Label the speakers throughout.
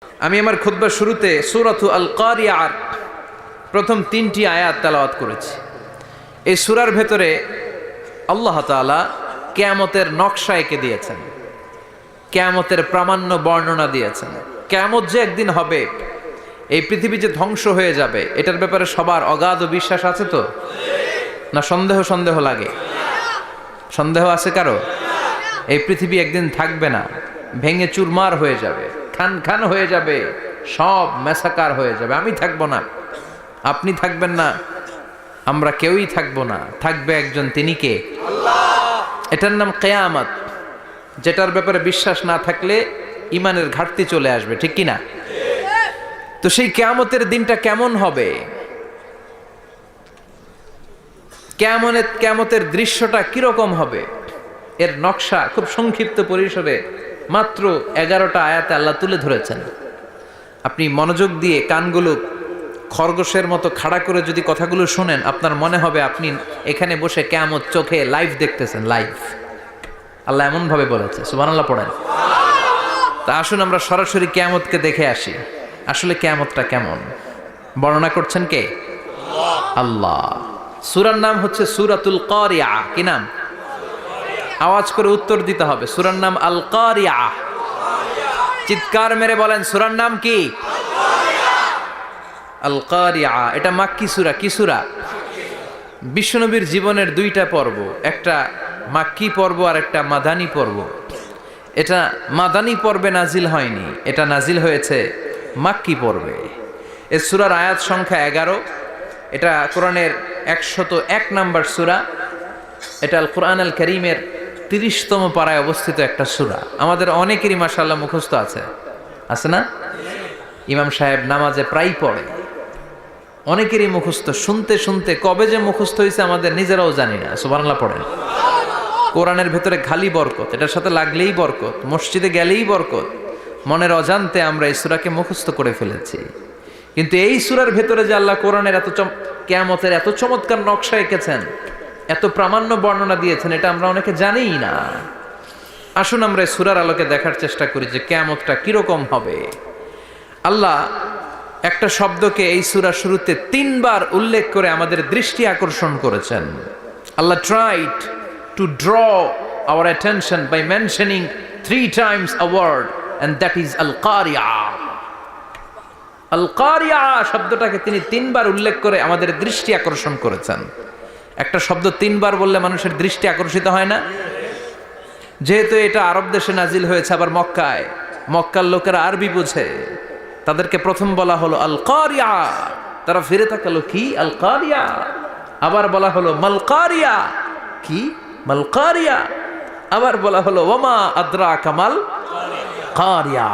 Speaker 1: আমি আমার খুতবার শুরুতে সূরাতু আল কারিয়ার প্রথম 3টি আয়াত তেলাওয়াত করেছি। এই সূরার ভেতরে আল্লাহ তাআলা কিয়ামতের নকশা এঁকে দিয়েছেন, কিয়ামতের প্রামাণ্য বর্ণনা দিয়েছেন। কিয়ামত যে একদিন হবে, এই পৃথিবী যে ধ্বংস হয়ে যাবে, এটার ব্যাপারে সবার অগাধ বিশ্বাস আছে তো? না সন্দেহ লাগে? সন্দেহ আছে কারো? এই পৃথিবী একদিন থাকবে না, ভেঙে চুরমার হয়ে যাবে, খান খান হয়ে যাবে, সব ম্যাসাকার হয়ে যাবে। আমি থাকবো না, আপনি থাকবেন না, আমরা কেউই থাকবো না, থাকবে একজন, তিনি কে? আল্লাহ। এটার নাম কিয়ামত, যেটার ব্যাপারে বিশ্বাস না থাকলে ইমানের ঘাটতি চলে আসবে, ঠিক কি না? তো সেই কিয়ামতের দিনটা কেমন হবে, কিয়ামতের দৃশ্যটা কিরকম হবে, এর নকশা খুব সংক্ষিপ্ত পরিসরে মাত্র 11টা আয়াতে আল্লাহ তুলে ধরেছেন। আপনি মনোযোগ দিয়ে কানগুলো খরগোশের মতো খাড়া করে যদি কথাগুলো শোনেন, আপনার মনে হবে আপনি এখানে বসে কিয়ামত চোখে লাইভ দেখতেছেন। লাইভ আল্লাহ এমন ভাবে বলেছে, সুবহানাল্লাহ পড়েন। তা আসুন আমরা সরাসরি কিয়ামতকে দেখে আসি। আসলে কিয়ামতটা কেমন বর্ণনা করছেন কে? আল্লাহ। সূরার নাম হচ্ছে সূরাতুল কারিয়া। কি নাম? আওয়াজ করে উত্তর দিতে হবে। সূরার নাম আল কারিয়া। চিৎকার মেরে বলেন, সূরার নাম কি? আল কারিয়া। এটা মাক্কি সূরা। কি সূরা? বিশ্বনবীর জীবনের 2টা পর্ব, একটা মাক্কি পর্ব আর একটা মাদানী পর্ব। এটা মাদানী পর্বে নাজিল হয়নি, এটা নাজিল হয়েছে মাক্কি পর্বে। এই সূরার আয়াত সংখ্যা 11। এটা কোরআনের 101 নম্বর সূরা। এটা আল কোরআন আল কারীমের 30তম পারায় অবস্থিত একটা সূরা। আমাদের অনেকেরই মাশাআল্লাহ মুখস্থ আছে না? ইমাম সাহেব নামাজে প্রায় পড়ে, অনেকেরই মুখস্থ। শুনতে শুনতে কবে যে মুখস্থ হয়েছে আমাদের নিজেরাও জানি না। সুবহানাল্লাহ পড়েন। কোরআনের ভেতরে খালি বরকত, এটার সাথে লাগলেই বরকত, মসজিদে গেলেই বরকত। মনের অজান্তে আমরা এই সূরাকে মুখস্থ করে ফেলেছি। কিন্তু এই সূরার ভেতরে যে আল্লাহ কোরআনের কিয়ামতের এত চমৎকার নকশা এঁকেছেন, এত প্রামাণ্য বর্ণনা দিয়েছেন, এটা আমরা অনেকে জানিই না। আসুন আমরা এই সূরার আলোকে দেখার চেষ্টা করি যে কিয়ামতটা কিরকম হবে। আল্লাহ একটা শব্দকে এই সূরা শুরুতে 3 বার উল্লেখ করে আমাদের দৃষ্টি আকর্ষণ করেছেন। আল্লাহ tried to draw our attention by mentioning 3 times a word, and that is al-qari'a. al-qari'a শব্দটাকে তিনি 3 বার উল্লেখ করে আমাদের দৃষ্টি আকর্ষণ করেছেন। একটা শব্দ 3 বার বললে মানুষের দৃষ্টি আকর্ষিত হয় না? যেহেতু এটা আরব দেশে নাজিল হয়েছে, আবার মক্কায়, মক্কার লোকেরা আরবি বুঝে, তাদেরকে প্রথম বলা হলো আল কারিয়া। তারা ফিরে তাকালো, কি আল কারিয়া? আবার বলা হলো মাল কারিয়া। কি মাল কারিয়া? আবার বলা হলো ওয়ামা আদরাকা মাল কারিয়া।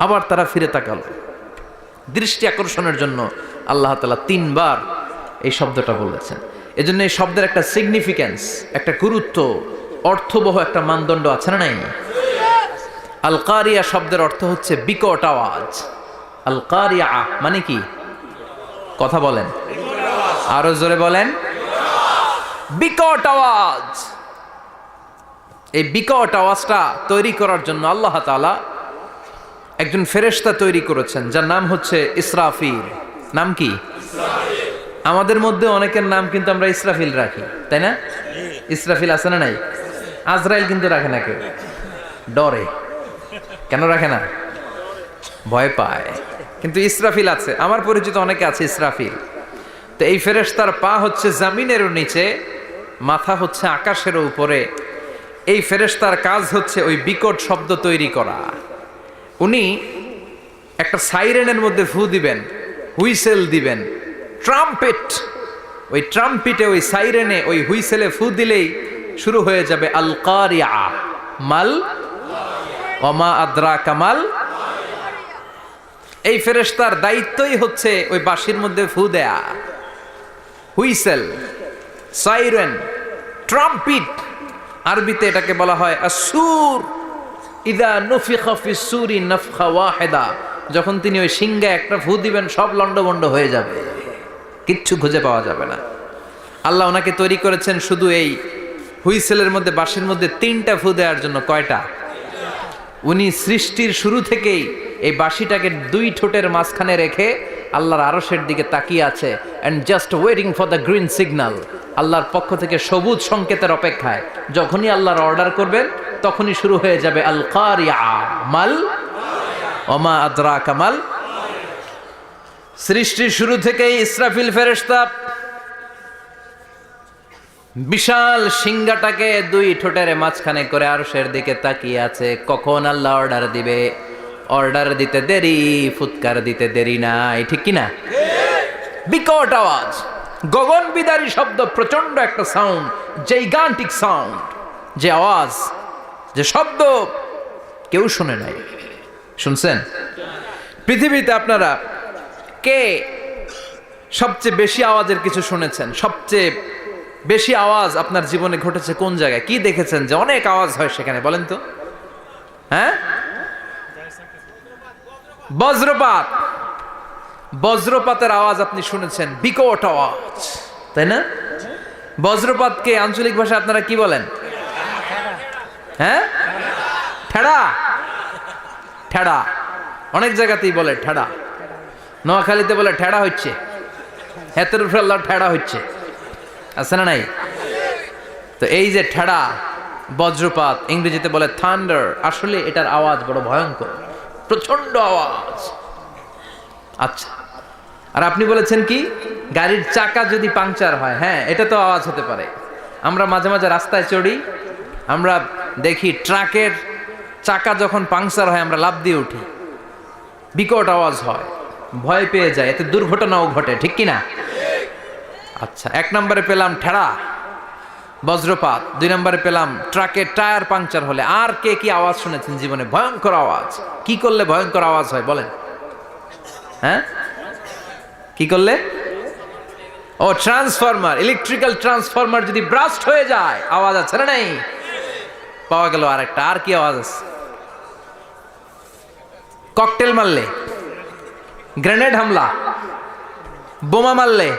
Speaker 1: আবার তারা ফিরে তাকালো। দৃষ্টি আকর্ষণের জন্য আল্লাহ তাআলা 3 বার এই শব্দটা বলেছেন। এজন্য এই শব্দের একটা সিগনিফিকেন্স, একটা গুরুত্ব, অর্থবহ একটা মানদণ্ড আছে না নাই? আল কারিয়া শব্দের অর্থ হচ্ছে বিকট আওয়াজ। আল কারিয়া মানে কি? কথা বলেন, আরো জোরে বলেন। বিকট আওয়াজ। এই বিকট আওয়াজটা তৈরি করার জন্য আল্লাহ তাআলা একজন ফেরেশতা তৈরি করেছেন, যার নাম হচ্ছে ইসরাফিল। নাম কি? আমাদের মধ্যে অনেকের নাম কিন্তু আমরা ইসরাফিল রাখি, তাই না? ইসরাফিল আছে না নাই? আজরাইল কিন্তু রাখে না কেউ, ডরে। কেন রাখে না? ভয় পায়। কিন্তু ইসরাফিল আছে, আমার পরিচিত অনেকে আছে ইসরাফিল। তো এই ফেরেশতার পা হচ্ছে জমিনেরও নিচে, মাথা হচ্ছে আকাশের উপরে। এই ফেরেশতার কাজ হচ্ছে ওই বিকট শব্দ তৈরি করা। উনি একটা সাইরেনের মধ্যে ফু দিবেন, হুইসেল দিবেন, ট্রাম্পেট। ওই ট্রাম্পিটে, ওই সাইরেনে, ওই হুইসেলে ফু দিলেই শুরু হয়ে যাবে আল কারিয়া। মাল ওয়ামা আদরাকা মাল। এই ফেরেশতার দায়িত্বই হচ্ছে ওই বাঁশির মধ্যে ফু দেয়া। হুইসেল, সাইরেন, ট্রাম্পিট, আরবিতে এটাকে বলা হয় আসুর। ইদা নুফিখা ফিস সূরি নাফখা ওয়াহিদা। যখন তিনি ওই সিংহায় একটা ফু দিবেন, সব লন্ডভন্ড হয়ে যাবে, কিচ্ছু খুঁজে পাওয়া যাবে না। আল্লাহ ওনাকে তৈরি করেছেন শুধু এই হুইসেলের মধ্যে, বাঁশির মধ্যে 3টা ফু দেওয়ার জন্য। কয়টা? উনি সৃষ্টির শুরু থেকেই এই বাঁশিটাকে দুই ঠোঁটের মাঝখানে রেখে আল্লাহর আরশের দিকে তাকিয়ে আছে and just waiting for the green signal. আল্লাহর পক্ষ থেকে সবুজ সংকেতের অপেক্ষায়। যখনই আল্লাহর অর্ডার করবেন তখনই শুরু হয়ে যাবে আল কারিয়া মাল ওমা আদরাকা মাল। সৃষ্টির শুরু থেকেই ইসরাফিল ফেরেশতা বিশাল সিংহাটাকে দুই ঠোঁটের মাঝখানে করে আরশের দিকে তাকিয়ে আছে, কখন আল্লাহ অর্ডার দিবে। অর্ডার দিতে দেরি, ফুৎকার দিতে দেরি নাই, ঠিক কিনা? বিকট আওয়াজ, গগন বিদারী শব্দ, প্রচন্ড একটা সাউন্ড, জাইগান্টিক সাউন্ড, যে আওয়াজ, যে শব্দ কেউ শুনে নাই। শুনছেন? পৃথিবীতে আপনারা কে সবচেয়ে বেশি আওয়াজের কিছু শুনেছেন? সবচেয়ে বেশি আওয়াজ আপনার জীবনে ঘটেছে কোন জায়গায়? কি দেখেছেন যে অনেক আওয়াজ হয় সেখানে? বলেন তো। হ্যাঁ, বজ্রপাত। বজ্রপাতের আওয়াজ আপনি শুনেছেন, বিকট আওয়াজ, তাই না? বজ্রপাতকে আঞ্চলিক ভাষা আপনারা কি বলেন? হ্যাঁ, ঠেড়া। ঠেড়া অনেক জায়গাতেই বলে ঠেড়া। নোয়াখালীতে বলে ঠেড়া হচ্ছে, হেতের উপরে আল্লাহ ঠেড়া হচ্ছে, আছে না নাই? তো এই যে ঠেড়া, বজ্রপাত, ইংরেজিতে বলে থান্ডার, আসলে এটার আওয়াজ বড় ভয়ঙ্কর, প্রচন্ড আওয়াজ। আচ্ছা, আর আপনি বলেছেন কি গাড়ির চাকা যদি পাংচার হয়, হ্যাঁ এটা তো আওয়াজ হতে পারে। আমরা মাঝে মাঝে রাস্তায় চড়ি, আমরা দেখি ট্রাকের চাকা যখন পাংচার হয় আমরা লাফ দিয়ে উঠি, বিকট আওয়াজ হয়, ভয় পেয়ে যায়, এতে দুর্ঘটনাও ঘটে, ঠিক কিনা? আচ্ছা, এক নম্বরে পেলাম ঠেড়া, বজ্রপাত, দুই নম্বরে পেলাম ট্রাকের টায়ার পাংচার হলে। আর কে কি আওয়াজ শুনেছেন জীবনে? ভয়ঙ্কর আওয়াজ। কি করলে ভয়ঙ্কর আওয়াজ হয় বলেন? হ্যাঁ, কি করলে? ও, ট্রান্সফরমার, ইলেকট্রিক্যাল ট্রান্সফরমার যদি ব্রাস্ট হয়ে যায় আওয়াজ আছে না নাই? পাওয়া গেল আরেকটা। আর কি আওয়াজ আছে? ককটেল মারলে, গ্রেনেড হামলা, বোমা মারলে,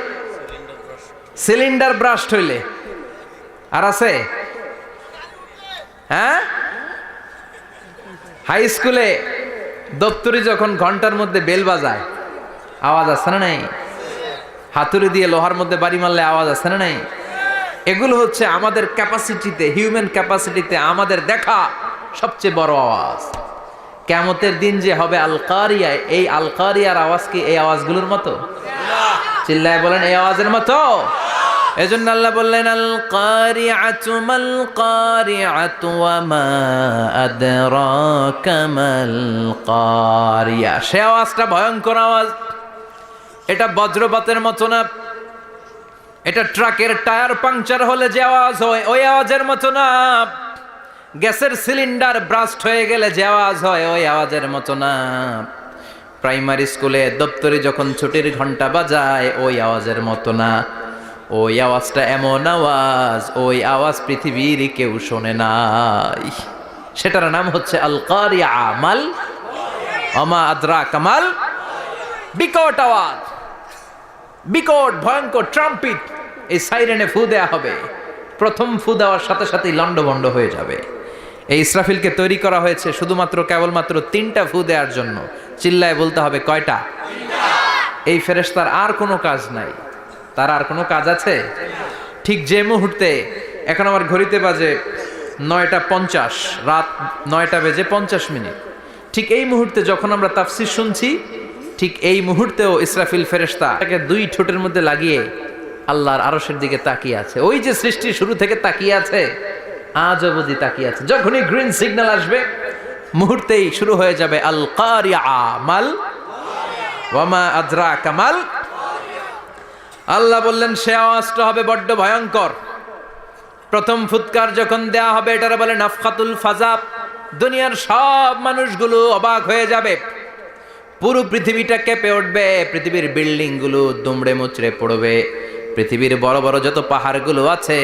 Speaker 1: সিলিন্ডার ব্রাস্ট হইলে। আর আছে? হ্যাঁ, হাই স্কুলে দপ্তরি যখন ঘন্টার মধ্যে বেল বাজায় আওয়াজ আছে না নাই? হাতুড়ি দিয়ে লোহার মধ্যে বাড়ি মারলে আওয়াজ আছে না নাই? এগুলো হচ্ছে আমাদের ক্যাপাসিটিতে, হিউম্যান ক্যাপাসিটিতে আমাদের দেখা সবচেয়ে বড় আওয়াজ। কিয়ামতের দিন যে হবে আল কারিয়া, এই আল কারিয়ার আওয়াজ কি এই আওয়াজগুলোর মতো? চিল্লায় বলেন, এই আওয়াজের মতো? এজন্য আল্লাহ বললেন আল কারিআতু মাল কারিআতু ওয়া মা আদরাকা মাল কারিয়া। সে আওয়াজটা ভয়ঙ্কর আওয়াজ। এটা বজ্রপাতের মতো না, এটা ট্রাকের টায়ার পাংচার হলে যে আওয়াজ হয় ওই আওয়াজের মতো না, গ্যাসের সিলিন্ডার ব্রাস্ট হয়ে গেলে যে আওয়াজ হয় ওই আওয়াজের মতো না, প্রাইমারি স্কুলে দপ্তরে যখন ছুটির ঘন্টা বাজায় ওই আওয়াজের মতো না। ওই আওয়াজটা এমন আওয়াজ, ওই আওয়াজ পৃথিবীর কেউ শোনে নাই। সেটার নাম হচ্ছে আল কারিয়া মাল ওমা আদরাকা মাল। বিকট আওয়াজ, বিকট ভয়ঙ্কর ট্রাম্পিট। এই সাইরেনে ফু দেয়া হবে, প্রথম ফু দেওয়ার সাথে সাথেই লন্ডভন্ড হয়ে যাবে। এই ইসরাফিলকে তৈরি করা হয়েছে শুধুমাত্র কেবলমাত্র 3টা ফু দেওয়ার জন্য। চিল্লায় বলতে হবে কয়টা? এই ফেরেশতার আর কোনো কাজ নাই। তার আর কোনো কাজ আছে? ঠিক যে মুহূর্তে, এখন আমার ঘড়িতে বাজে 9:50, রাত 9:50, ঠিক এই মুহূর্তে যখন আমরা তাফসীর শুনছি, ঠিক এই মুহূর্তেও ইসরাফিল ফেরেশতা তাকে দুই ঠোঁটের মধ্যে লাগিয়ে আল্লাহর আরশের দিকে তাকিয়ে আছে। ওই যে সৃষ্টির শুরু থেকে তাকিয়ে আছে, আজ অবধি তাকিয়ে আছে। যখনই গ্রিন সিগন্যাল আসবে মুহূর্তেই শুরু হয়ে যাবে আল কারিয়া মাল ওয়া মা আদরাকা মাল। আল্লাহ বললেন সে আওয়াজটা হবে বড্ড ভয়ঙ্কর। প্রথম ফুৎকার যখন দেয়া হবে এটারে বলে নাফখাতুল ফাজা। দুনিয়ার সব মানুষগুলো অবাক হয়ে যাবে, পুরো পৃথিবীটা কেঁপে উঠবে, পৃথিবীর বিল্ডিং গুলো দুমড়ে মুচড়ে পড়বে, পৃথিবীর বড় বড় যত পাহাড়গুলো আছে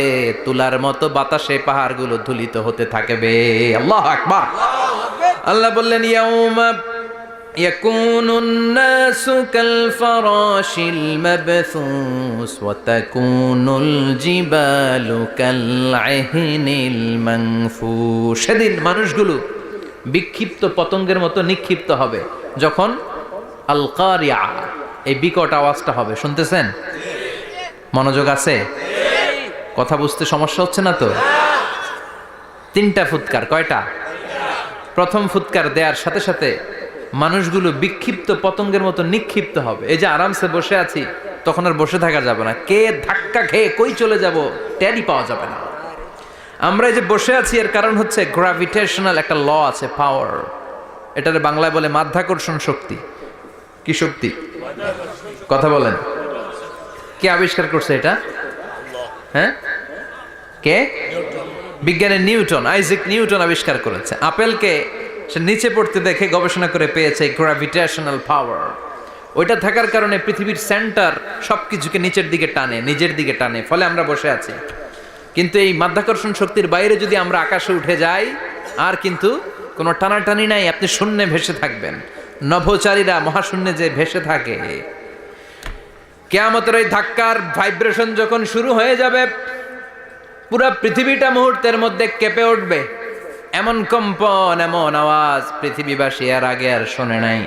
Speaker 1: তুলার মতো বাতাসে পাহাড়গুলো ধুলিত হতে থাকবে। আল্লাহু আকবার। আল্লাহ বললেন ইয়াউমা ইয়াকুনুন নাসু কাল ফারাশিল মাবথুস ওয়া তাকুনুল জিবালু কাল আহিনিল মানফুশ। সেদিন মানুষগুলো বিক্ষিপ্ত পতঙ্গের মতো নিক্ষিপ্ত হবে যখন আল কারিয়া, এই বিকট আওয়াজটা হবে। শুনতেছেন? মনোযোগ আছে? কথা বুঝতে সমস্যা হচ্ছে না তো? 3টা ফুৎকার। কয়টা? প্রথম ফুৎকার দেওয়ার সাথে সাথে মানুষগুলো বিক্ষিপ্ত পতঙ্গের মতো নিক্ষিপ্ত হবে। এই যে আরামসে বসে আছি, তখন আর বসে থাকা যাবে না। কে ধাক্কা খেয়ে কই চলে যাব টেরই পাওয়া যাবে না। আমরা এই যে বসে আছি এর কারণ হচ্ছে গ্র্যাভিটেশনাল একটা ল আছে, পাওয়ার। এটার বাংলায় বলে মাধ্যাকর্ষণ শক্তি। কি শক্তি? কথা বলেন। কে আবিষ্কার করছে এটা? হ্যাঁ, কে? বিজ্ঞানের নিউটন, আইজাক নিউটন আবিষ্কার করেছে। আপেলকে সে নিচে পড়তে দেখে গবেষণা করে পেয়েছে গ্র্যাভিটেশনাল পাওয়ার। ওইটা থাকার কারণে পৃথিবীর সেন্টার সবকিছুকে নিচের দিকে টানে, নিজের দিকে টানে, ফলে আমরা বসে আছি। কিন্তু এই মাধ্যাকর্ষণ শক্তির বাইরে যদি আমরা আকাশে উঠে যাই, আর কিন্তু কোনো টানাটানি নাই, আপনি শূন্যে ভেসে থাকবেন। নভোচারীরা মহাশূন্যে যে ভেসে থাকে, কিয়ামতের এই ধাক্কার ভাইব্রেশন যখন শুরু হয়ে যাবে, পুরো পৃথিবীটা মুহূর্তের মধ্যে কেঁপে উঠবে। এমন কম্পন, এমন আওয়াজ পৃথিবীবাসী আর আগে আর শোনে নাই।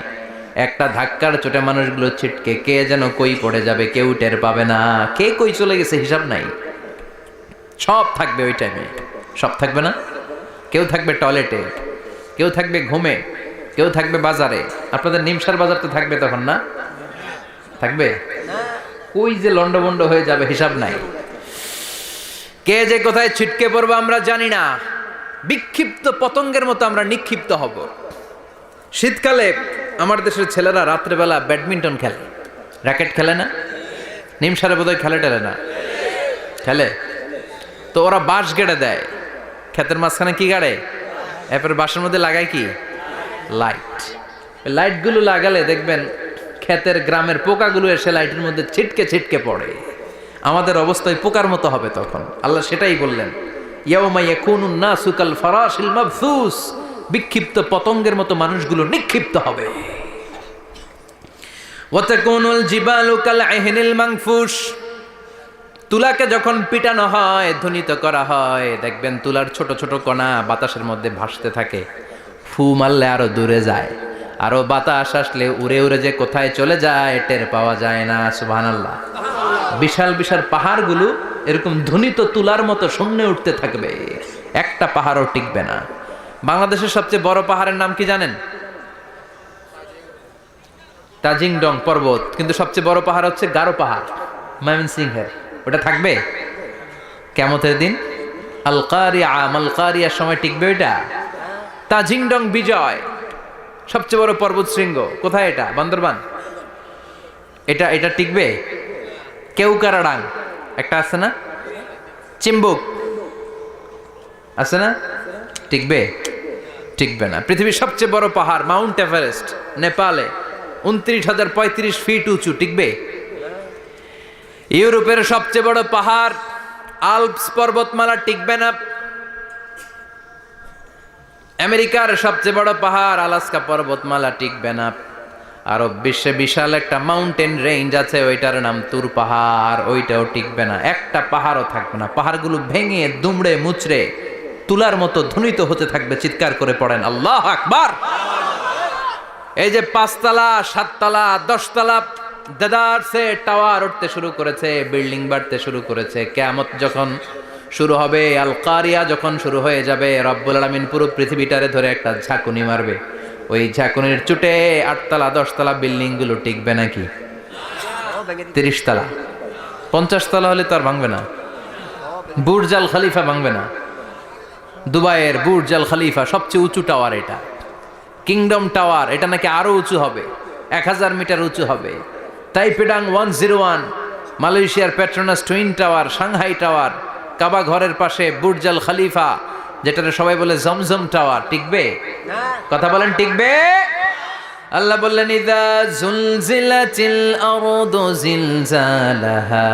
Speaker 1: একটা ধাক্কার চোটে মানুষগুলো ছিটকে কে যেন কই পড়ে যাবে, কেউ টের পাবে না। কে কই চলে গেছে হিসাব নাই। সব থাকবে ওই টাইমে, সব থাকবে না। কেউ থাকবে টয়লেটে, কেউ থাকবে ঘুমে, কেউ থাকবে বাজারে। আপনাদের নিমসার বাজার তো থাকবে তখন, না থাকবে? কই যে লন্ডভন্ড হয়ে যাবে হিসাব নাই। কে যে কোথায় ছিটকে পড়বো আমরা জানি না। বিক্ষিপ্ত পতঙ্গের মতো আমরা নিক্ষিপ্ত হব। শীতকালে আমার দেশের ছেলেরা রাত্রেবেলা ব্যাডমিন্টন খেলে, র্যাকেট খেলে না? নিমসারে বোধহয় খেলে টেলে না, খেলে তো। ওরা বাঁশ গেড়ে দেয় ক্ষেতের মাঝখানে। কি গাড়ে? এরপরে বাঁশের মধ্যে লাগায় কি? লাইট। লাইটগুলো লাগালে দেখবেন ক্ষেতের গ্রামের পোকাগুলো এসে লাইটের মধ্যে ছিটকে ছিটকে পড়ে। আমাদের অবস্থায় পোকার মতো হবে তখন। আল্লাহ সেটাই বললেন, ইয়াউমা ইয়াকুনুন নাসু কাল ফারাশিল মাবসুস, বিক্ষিপ্ত পতঙ্গের মতো মানুষগুলো নিক্ষিপ্ত হবে। ওয়া তাকুনুল জিবালু কাল আহিনিল মানফুস, তুলাকে যখন পিটানো হয়, ধ্বনিত করা হয়, দেখবেন তুলার ছোট ছোট কণা বাতাসের মধ্যে ভাসতে থাকে। ফু মারলে আরো দূরে যায়, আরো বাতাস আসলে উড়ে উড়ে যে কোথায় চলে যায় টের পাওয়া যায় না। সুবহানাল্লাহ। বিশাল বিশাল পাহাড়গুলো এরকম ধ্বনিত তুলার মতো শূন্যে উঠতে থাকবে, একটা পাহাড়ও টিকবে না। বাংলাদেশের সবচেয়ে বড় পাহাড়ের নাম কি জানেন? তাজিংডং পর্বত। কিন্তু সবচেয়ে বড় পাহাড় হচ্ছে গারো পাহাড়, ময়মনসিংহের। ওটা থাকবে কিয়ামতের দিন। আল কারিয়া, মাল কারিয়ার সময় টিকবে ওইটা। তাজিংডং বিজয়, সবচেয়ে বড় পর্বত শৃঙ্গ। কোথায় এটা? বান্দরবান। এটা টিকবে? কেউকারাডাং একটা আছে না? চিম্বুক আছে না? টিকবে? টিকবে না। পৃথিবীর সবচেয়ে বড় পাহাড় মাউন্ট এভারেস্ট, নেপালে 29,035 ফিট উঁচু, টিকবে? ইউরোপের সবচেয়ে বড় পাহাড় আল্পস পর্বতমালা, টিকবে না। আমেরিকার সবচেয়ে বড় পাহাড় আলাস্কা পর্বতমালা, টিকবে না। আরব বিশ্বে বিশাল একটা মাউন্টেন রেঞ্জ আছে, ওইটার নাম তুর পাহাড়, ওইটাও টিকবে না। একটা পাহাড়ও থাকবে না। পাহাড়গুলো ভেঙে দুমড়ে মুচড়ে তুলার মতো ধ্বনিত হতে থাকবে। চিৎকার করে পড়েন আল্লাহু আকবার। এই যে 5 তলা, 7 তলা, 10 তলা দেদারসে টাওয়ার উঠতে শুরু করেছে, বিল্ডিং বাড়তে শুরু করেছে। কিয়ামত যখন শুরু হবে, আল কারিয়া যখন শুরু হয়ে যাবে, রব্বুল আলামিন পুরো পৃথিবীটারে ধরে একটা ঝাঁকুনি মারবে। ওই ঝাঁকুনির চুটে 8 তলা 10 তলা বিল্ডিং গুলো টিকবে নাকি? 30 তলা 50 তলা হলে তো আর ভাঙবে না। বুর্জ আল খলিফা ভাঙবে না। দুবাইয়ের বুর্জ আল খলিফা সবচেয়ে উঁচু টাওয়ার এটা। কিংডম টাওয়ার, এটা নাকি আরো উঁচু হবে, 1000 মিটার উঁচু হবে। তাইপেডাং 101, মালয়েশিয়ার Petronas twin tower, Shanghai tower, Kaaba ঘরের পাশে বুর্জ আল খলিফা, যেটারে সবাই বলে জমজম টাওয়ার, টিকবে? কথা বলেন, টিকবে? আল্লাহ বললেন, ইযা জুলজিলাতিল আরদু জিলজালাহা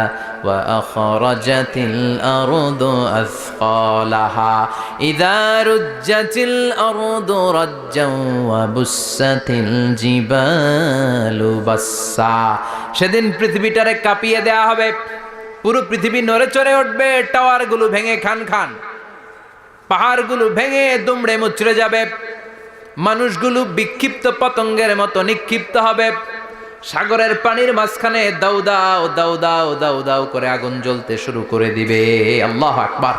Speaker 1: ওয়া আখরাজাতিল আরদু আসকালাহা ইযা রুজ্জাতিল আরদু রাজ্জাও ওয়া বুসাতিল জিবালু বাসসা। সেদিন পৃথিবীটারে কাঁপিয়ে দেয়া হবে, পুরো পৃথিবী নড়ে চড়ে উঠবে, টাওয়ারগুলো ভেঙে খান খান, পাহাড়গুলো ভেঙে দুমড়ে মুচড়ে যাবে। মানুষগুলো বিক্ষিপ্ত পতঙ্গের মতো নিক্ষিপ্ত হবে। সাগরের পানির মাঝখানে দাউ দাউ দাউ দাউ দাউ দাউ করে আগুন জ্বলতে শুরু করে দিবে। আল্লাহু আকবার।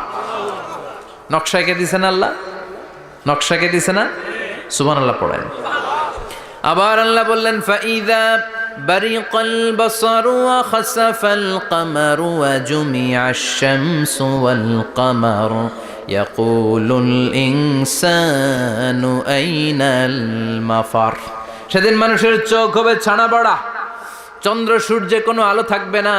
Speaker 1: নকশাকে দিছে না আল্লাহ? নকশাকে দিছে না? সুবহানাল্লাহ পড়েন। আবার আল্লাহ বললেন ফাইদা বারিকাল বাসারু ওয়া খাসাফাল কামারু ওয়া জুমিআশ শামসু ওয়াল কামারু ইয়াকুলুল ইনসানু আইনাল মাফার। সেদিন মানুষের চোখ হবে ছানা বড়া, চন্দ্র সূর্যে কোনো আলো থাকবে না,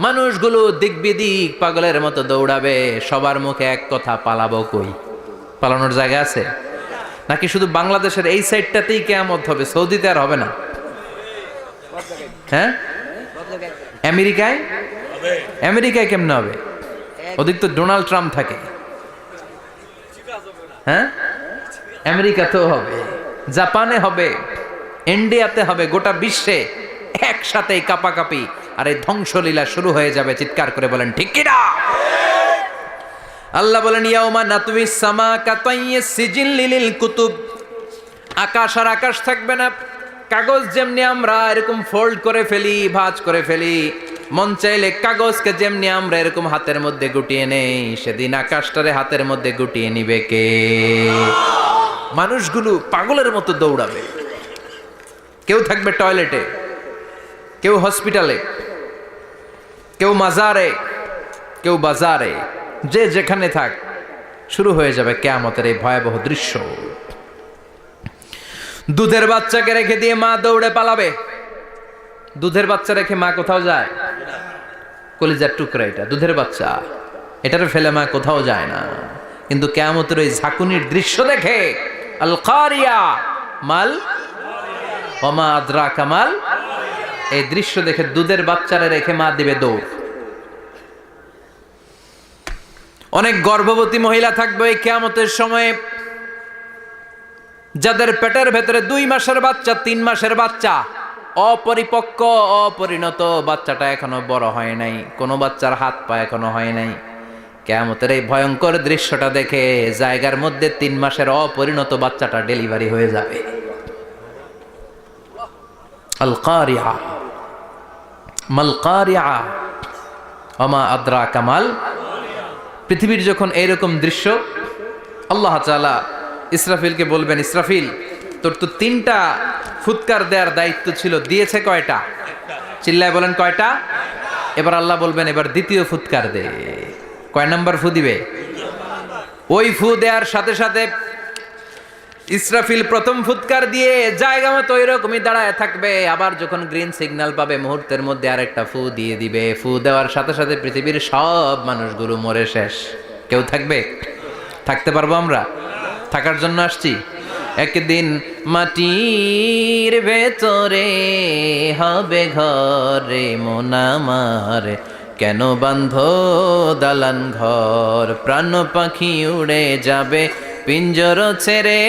Speaker 1: মানুষগুলো দিক বিদিক পাগলের মতো দৌড়াবে, সবার মুখে এক কথা, পালাবো কই? পালানোর জায়গা আছে নাকি শুধু বাংলাদেশের এই সাইডটাতেই কিয়ামত হবে? সৌদিতে আর হবে না? হ্যাঁ, আমেরিকায়? আমেরিকায় কেমনে হবে? ওদিক তো ডোনাল্ড ট্রাম্প থাকে। হ্যাঁ, আমেরিকাতেও হবে, জাপানে হবে, ইন্ডিয়াতে হবে, গোটা বিশ্বে একসাথে কাপাকাপি আর এই ধ্বংসলীলা শুরু হয়ে যাবে। চিৎকার করে বলেন ঠিক কি না? আল্লাহ বলেন ইয়াউমা নাতউইস সামা কাতাইয়িস সিজিল লিল কুতুব। আকাশ আর আকাশ থাকবে না, কাগজ যেমনি আমরা এরকম ফোল্ড করে ফেলি, ভাঁজ করে ফেলি, মন চাইলে কাগজকে যেমনি আমরা এরকম হাতের মধ্যে গুটিয়ে নেই, সেদিন আকাশটারে হাতের মধ্যে গুটিয়ে নিবে কে? মানুষগুলো পাগলের মতো দৌড়াবে। কেউ থাকবে টয়লেটে, কেউ হসপিটালে, কেউ মাজারে, কেউ বাজারে, যে যেখানে থাক, শুরু হয়ে যাবে কিয়ামতের এই ভয়াবহ দৃশ্য। দুধের বাচ্চাকে রেখে দিয়ে মা দৌড়ে পালাবে। দুধের বাচ্চা রেখে মা কোথাও যায়? কলিজার টুকরা এটা, দুধের বাচ্চা, এটারে ফেলে মা কোথাও যায় না। কিন্তু কিয়ামতের ওই ঝাঁকুনির দৃশ্য দেখে, আল কারিয়া মাল ওয়া মা আদরাকা মাল, এই দৃশ্য দেখে দুধের বাচ্চারে রেখে মা দিবে দৌড়। অনেক গর্ভবতী মহিলা থাকবে এই কিয়ামতের সময়ে, যাদের পেটের ভেতরে 2 মাসের বাচ্চা, 3 মাসের বাচ্চা, অপরিপক্ক অপরিণত, বাচ্চাটা এখনো বড় হয় নাই, কোনো বাচ্চার হাত পা এখনো হয় নাই। কিয়ামতের এই ভয়ঙ্কর দৃশ্যটা দেখে জায়গার মধ্যে 3 মাসের অপরিণত বাচ্চাটা ডেলিভারি হয়ে যাবে। আল কারিয়া মাল কারিয়া ওয়া মা আদরাকা মাল। পৃথিবীর যখন এইরকম দৃশ্য, আল্লাহ তাআলা ইসরাফিলকে বলবেন, ইসরাফিল তোর তো 3টা ফুৎকার দেওয়ার দায়িত্ব ছিল, দিয়েছে কয়টা? চিল্লায় বলেন কয়টা? এবার আল্লাহ বলবেন এবার দ্বিতীয় ফুৎকার দে। কয় নাম্বার ফু দিবে? ওই ফু দেওয়ার সাথে সাথে ইসরাফিল প্রথম ফুৎকার দিয়ে জায়গা মতো এরকমই দাঁড়ায় থাকবে। আবার যখন গ্রিন সিগন্যাল পাবে মুহূর্তের মধ্যে আরেকটা ফু দিয়ে দিবে। ফু দেওয়ার সাথে সাথে পৃথিবীর সব মানুষগুলো মরে শেষ। কেউ থাকবে? থাকতে পারবো আমরা? থাকার জন্য আসছি। একদিন মাটির ভেতরে হবে ঘরে মন আমার, কেন বান্ধ দালান ঘর, প্রাণ পাখি উড়ে যাবে পিঞ্জর ছেড়ে,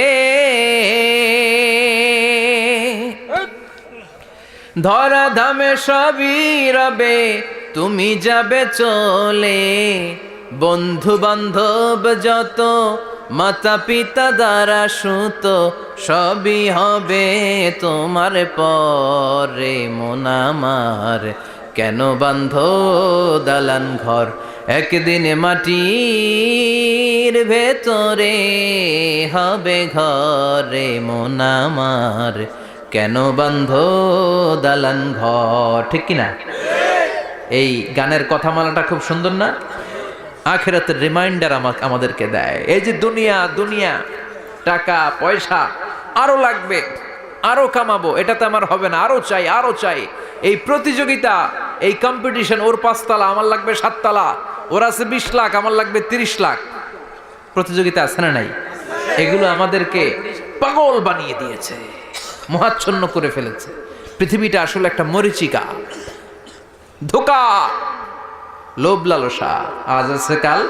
Speaker 1: ধরা ধামে সবই রবে তুমি যাবে চলে, বন্ধু বান্ধব যত মাতা পিতা দ্বারা সুত সবই হবে তোমার পরে মন আমার, কেন বান্ধ দালান ঘর, একদিন মাটির ভেতরে হবে ঘরে মন আমার, কেন বান্ধ দালান ঘর। ঠিক কিনা? এই গানের কথামালাটা খুব সুন্দর না? আখিরাতের রিমাইন্ডার আমাদেরকে দেয়। এই যে দুনিয়া দুনিয়া, টাকা পয়সা আরো লাগবে, আরো কামাবো, এটাতে আমার হবে না, আরো চাই আরো চাই। এই প্রতিযোগিতা, এই কম্পিটিশন, ওর 5 তলা আমার লাগবে 7 তলা, ওর আছে 20 লাখ আমার লাগবে 30 লাখ, প্রতিযোগিতা আছে না নাই? এগুলো আমাদেরকে পাগল বানিয়ে দিয়েছে, মোহাচ্ছন্ন করে ফেলেছে। পৃথিবীটা আসলে একটা মরিচিকা, ধোঁকা, লোভ লালসা, আজ আছে কাল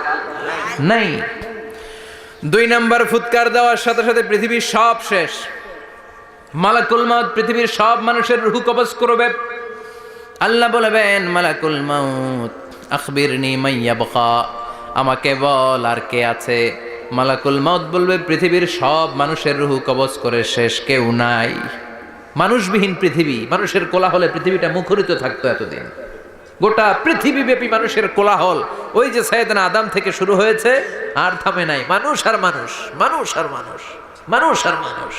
Speaker 1: নাই। 2 নাম্বার ফুৎকার দেওয়ার সাথে সাথে পৃথিবীর সব শেষ। মালাকুল মাউত পৃথিবীর সব মানুষের রূহ কবজ করবে। আল্লাহ বলবেন মালাকুল মাউত আখবিরনি মান ইয়াবকা, আমাকে বল আর কে আছে। মালাকুল মাউত বলবে পৃথিবীর সব মানুষের রুহু কবজ করে শেষ, কেউ নাই। মানুষবিহীন পৃথিবী, মানুষের কোলাহলে পৃথিবীটা মুখরিত থাকতো এতদিন। গোটা পৃথিবীব্যাপী মানুষের কোলাহল, ওই যে সাইয়েদনা আদম থেকে শুরু হয়েছে, আর থামে নাই। মানুষ আর মানুষ, মানুষ আর মানুষ, মানুষ আর মানুষ,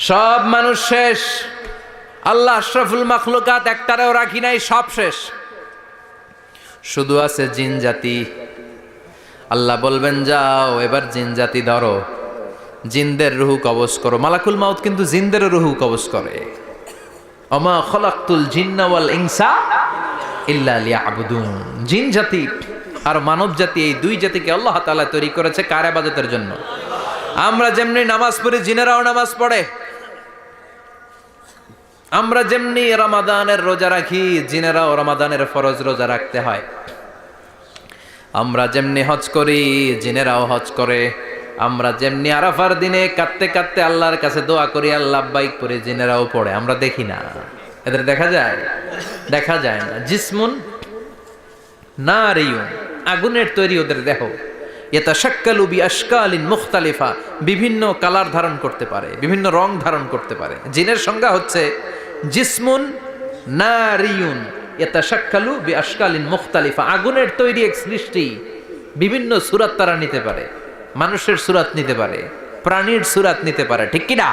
Speaker 1: সব মানুষ শেষ। আল্লাহ আশরাফুল মাখলুকাত একটারেও রাখি নাই, সব শেষ। শুধু আছে জিন জাতি। আল্লাহ বলবেন যাও এবার জিন জাতি ধরো, জিনদের রুহু কবজ করো। মালাকুল মাউত কিন্তু জিনদের রুহু কবজ করে। ওমা খলাকতুল জিন্না ওয়াল ইনসা ইল্লা লিয়াবুদুন। জিন জাতি আর মানব জাতি, এই দুই জাতিকে আল্লাহ তাআলা তৈরি করেছে কার ইবাদতের জন্য? আমরা যেমনি নামাজ পড়ি, জিনেরাও নামাজ পড়ে। আমরা যেমনি রমাদানের রোজা রাখি, জিনেরাও রমাদানের ফরজ রোজা রাখতে হয়। আমরা যেমনি হজ করি, জিনেরাও হজ করে। আমরা যেমনি আরাফার দিনে কাঁদতে কাঁদতে আল্লাহর কাছে দোয়া করি, আল্লাহ লাব্বাইক পড়ে, জিনেরাও পড়ে। আমরা দেখি না, এদের দেখা যায়? দেখা যায় না। জিসমুন নারিয়ুন, আগুনের তৈরি ওদের দেহ। ইয়াতাশাক্কালু বিআশকালিন মুখতালিফা, বিভিন্ন কালার ধারণ করতে পারে, বিভিন্ন রং ধারণ করতে পারে। জিনের সংজ্ঞা হচ্ছে জিসমুন নারিয়ুন ইয়াতাশাক্কালু বিআশকালিন মুখতালিফা, আগুনের তৈরি এক সৃষ্টি। বিভিন্ন সূরত তারা নিতে পারে, মানুষের সূরত নিতে পারে, প্রাণীর সূরত নিতে পারে, ঠিক কি না?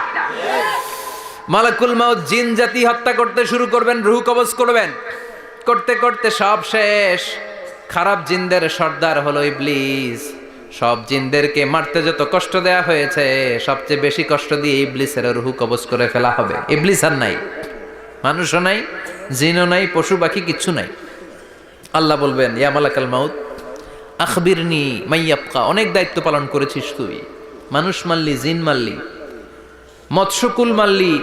Speaker 1: মালাকুল মাউত জিন জাতি হত্যা করতে শুরু করবেন, রূহ কবজ করবেন। করতে করতে সব শেষ। খারাপ জিনদের সর্দার হলো ইবলিস। সব জিনদেরকে মারতে যত কষ্ট দেয়া হয়েছে, সবচেয়ে বেশি কষ্ট দিয়ে ইবলিসের রূহ কবজ করে ফেলা হবে। ইবলিস আর নাই, মানুষও নাই, জিনও নাই, পশু পাখি কিচ্ছু নাই। আল্লাহ বলবেন ইয়া মালাকাল মাউত আখবিরনি মাইয়াবকা, অনেক দায়িত্ব পালন করেছিস তুই। মানুষ মারলি, জিন মারলি, মৎস্যকুল মারলি,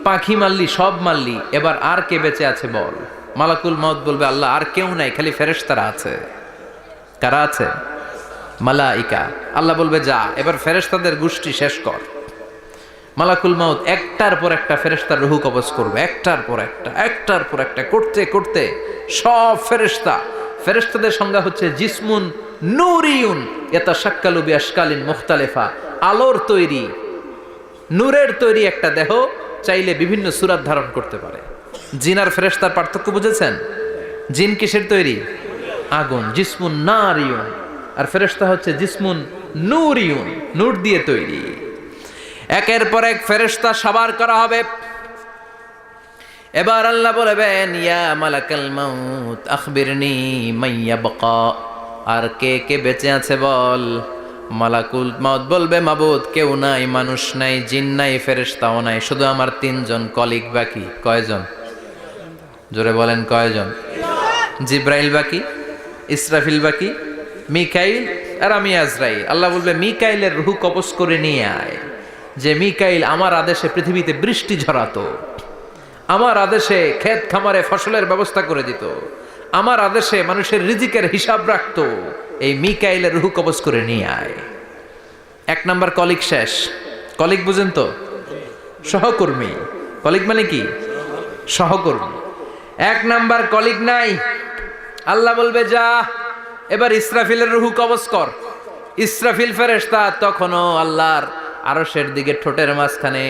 Speaker 1: পাখি মারলি, সব মারলি, এবার আর কে বেঁচে আছে বল। মালাকুল মাউত বলবে আল্লাহ আর কেউ নাই, খালি ফেরেশতারা আছে। কারা আছে? মালাইকা। আল্লাহ বলবে যা এবার ফেরেশতাদের গোষ্ঠী শেষ কর। মালাকুল মাউত একটার পর একটা ফেরেশতার রূহ কবজ করবে, একটার পর একটা, একটার পর একটা করতে করতে সব ফেরেশতা। ফেরেশতাদের সংজ্ঞা হচ্ছে জিসমুন নূরিয়ুন ইয়াতাশাক্কালু বিআশকালিন মুখতালিফা, আলোর তৈরি, নূরের তৈরি একটা দেহ, চাইলে বিভিন্ন সূরত ধারণ করতে পারে। জিন আর ফেরেশতার পার্থক্য বুঝেছেন? জিন কিসের তৈরি? আগুন, জিসমুন নারিয়ুন। আর ফেরেশতা হচ্ছে জিসমুন নূরিয়ুন, নূর দিয়ে তৈরি। একের পর এক ফেরেশতা সাবার করা হবে। এবার আল্লাহ বলবেন ইয়া মালাকাল মাউত আখবিরনি মাইয়াবকা, আর কে কে বেঁচে আছে বল। মালাকুল মাউত বলবে মাবুদ কেউ নাই, মানুষ নাই, জিন নাই, ফেরেশতাও নাই, শুধু আমার তিনজন কলিগ বাকি। কয়জন? জোরে বলেন কয়জন? জিব্রাইল বাকি, ইসরাফিল বাকি, মিকাইল আর আমি আজরাইল। আল্লাহ বলবে মিকাইলের রূহ কবজ করে নিয়ে আয়। যে মিকাইল আমার আদেশে পৃথিবীতে বৃষ্টি ঝরাতো, আমার আদেশে ক্ষেত খামারে ফসলের ব্যবস্থা করে দিত, আমার আদেশে মানুষের রিজিকের হিসাব রাখতো, এই মিকাইলের রূহ কবজ করে নিয়ে আয়। এক নাম্বার কলিগ শেষ। কলিগ বুঝেন তো? সহকর্মী। কলিগ মানে কি? সহকর্মী। এক নাম্বার কলিগ নাই। আল্লাহ বলবে যা এবার ইসরাফিলের রূহ কবজ কর। ইসরাফিল ফেরেশতা তখনও আল্লাহর আরশের দিকে ঠোঁটের মাঝখানে